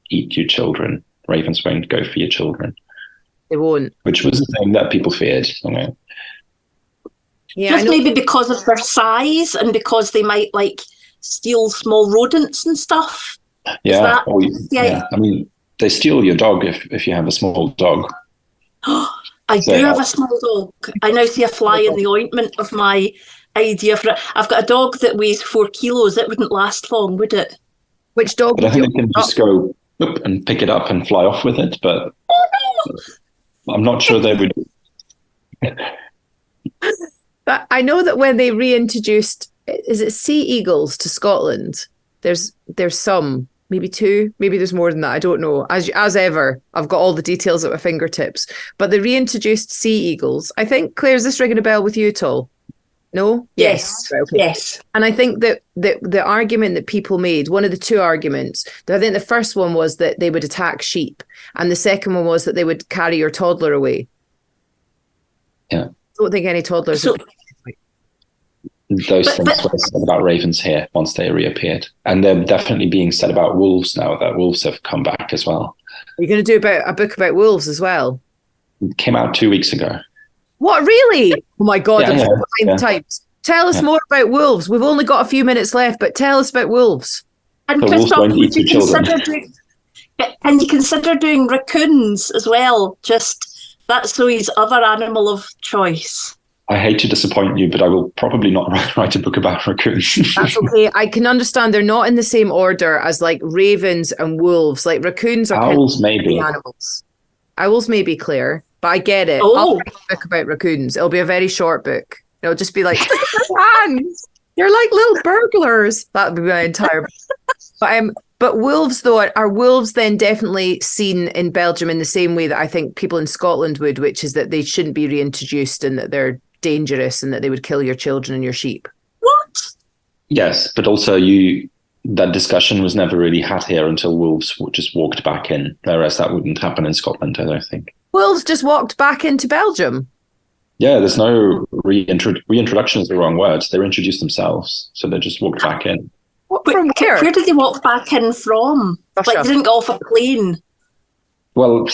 eat your children. Ravens won't go for your children. They won't. Which was the thing that people feared. You know? Yeah, just maybe because of their size and because they might like steal small rodents and stuff. Yeah. Yeah. I mean, they steal your dog if you have a small dog. I do have a small dog. I now see a fly in the ointment of my idea for it. I've got a dog that weighs 4 kilos. It wouldn't last long, would it? Which dog? But I think they can just go and pick it up and fly off with it. But I'm not sure they would. But I know that when they reintroduced, is it sea eagles to Scotland? There's some, maybe 2, maybe there's more than that. I don't know. As ever, I've got all the details at my fingertips. But they reintroduced sea eagles. I think, Claire, is this ringing a bell with you at all? No? Yes. Right, okay. Yes. And I think that the argument that people made, one of the 2 arguments, I think the first one was that they would attack sheep, and the second one was that they would carry your toddler away. Yeah. I don't think any toddlers. Those things were said about ravens here once they reappeared, and they're definitely being said about wolves now. That wolves have come back as well. You're going to do a book about wolves as well? It came out 2 weeks ago. What, really? Oh my God, I'm so behind the times. Tell us more about wolves. We've only got a few minutes left, but tell us about wolves. And Kristof, can you consider doing raccoons as well? Just that's Zoe's other animal of choice. I hate to disappoint you, but I will probably not write a book about raccoons. That's okay. I can understand they're not in the same order as like ravens and wolves. Like raccoons are owls, maybe animals. Owls, maybe, Claire. But I get it. Oh. I'll write a book about raccoons. It'll be a very short book. It'll just be like, hands. You're like little burglars. That would be my entire book. But wolves, though, are wolves then definitely seen in Belgium in the same way that I think people in Scotland would, which is that they shouldn't be reintroduced and that they're dangerous and that they would kill your children and your sheep. What? Yes, but also that discussion was never really had here until wolves just walked back in, whereas that wouldn't happen in Scotland, I don't think. Wolves just walked back into Belgium? Yeah, there's no reintroduction is the wrong word. They introduced themselves, so they just walked back in. From where? Where did they walk back in from? Russia. Like they didn't get off a plane. Well,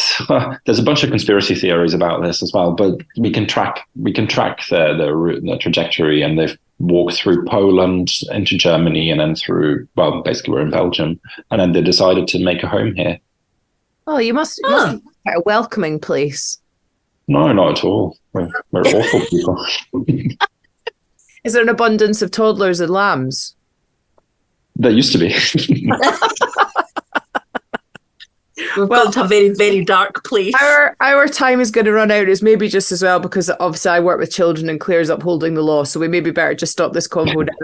there's a bunch of conspiracy theories about this as well, but we can track the trajectory, and they've walked through Poland into Germany and then through, well, basically we're in Belgium, and then they decided to make a home here. Oh, you must be a welcoming place. No, not at all. We're awful people. Is there an abundance of toddlers and lambs? There used to be. We've gone to a very, very dark place. Our time is going to run out. Is maybe just as well because obviously I work with children and Claire's upholding the law, so we maybe better just stop this convo now.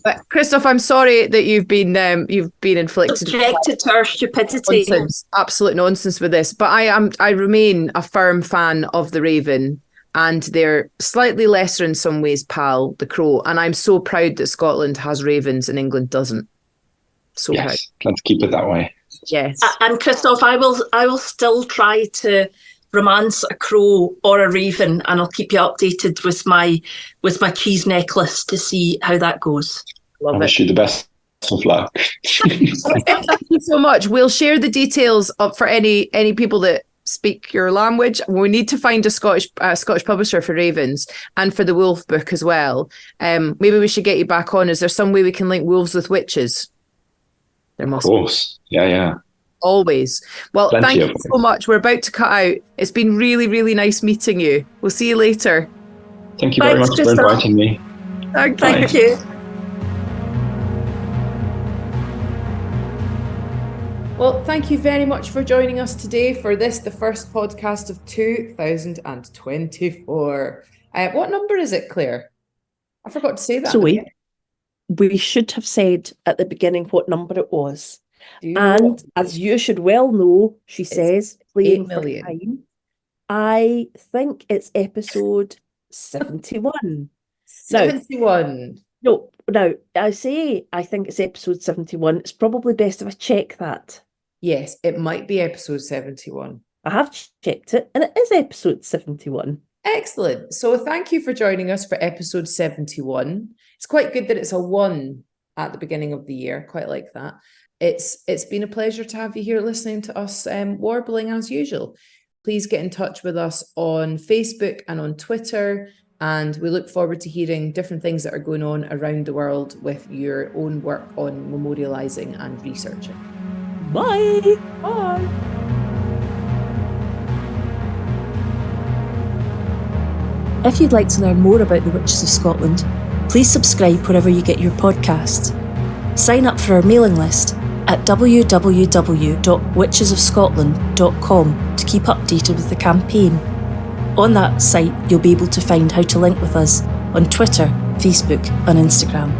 But Kristof, I'm sorry that you've been inflicted subjected to our stupidity. Nonsense, absolute nonsense with this. But I remain a firm fan of the raven, and they're slightly lesser in some ways, pal, the crow. And I'm so proud that Scotland has ravens and England doesn't. So proud. Let's keep it that way. Yes. And Kristof, I will still try to romance a crow or a raven, and I'll keep you updated with my cheese necklace to see how that goes. I wish you the best of luck. Thank you so much. We'll share the details for any people that speak your language. We need to find a Scottish publisher for ravens and for the wolf book as well. Maybe we should get you back on. Is there some way we can link wolves with witches? There must be. Of course. Yeah. Always. Well, thank you so much. We're about to cut out. It's been really, really nice meeting you. We'll see you later. Thank you very much for inviting me. Thank you. Well, thank you very much for joining us today for the first podcast of 2024. What number is it, Claire? I forgot to say that. Zoe, we should have said at the beginning what number it was. And as you should well know, she says, playing for time, I think it's episode 71. 71. Now, I think it's episode 71. It's probably best if I check that. Yes, it might be episode 71. I have checked it, and it is episode 71. Excellent. So thank you for joining us for episode 71. It's quite good that it's a 1 at the beginning of the year. Quite like that. It's been a pleasure to have you here listening to us warbling as usual. Please get in touch with us on Facebook and on Twitter, and we look forward to hearing different things that are going on around the world with your own work on memorialising and researching. Bye! Bye! If you'd like to learn more about the Witches of Scotland, please subscribe wherever you get your podcasts. Sign up for our mailing list at www.witchesofscotland.com to keep updated with the campaign. On that site, you'll be able to find how to link with us on Twitter, Facebook and Instagram.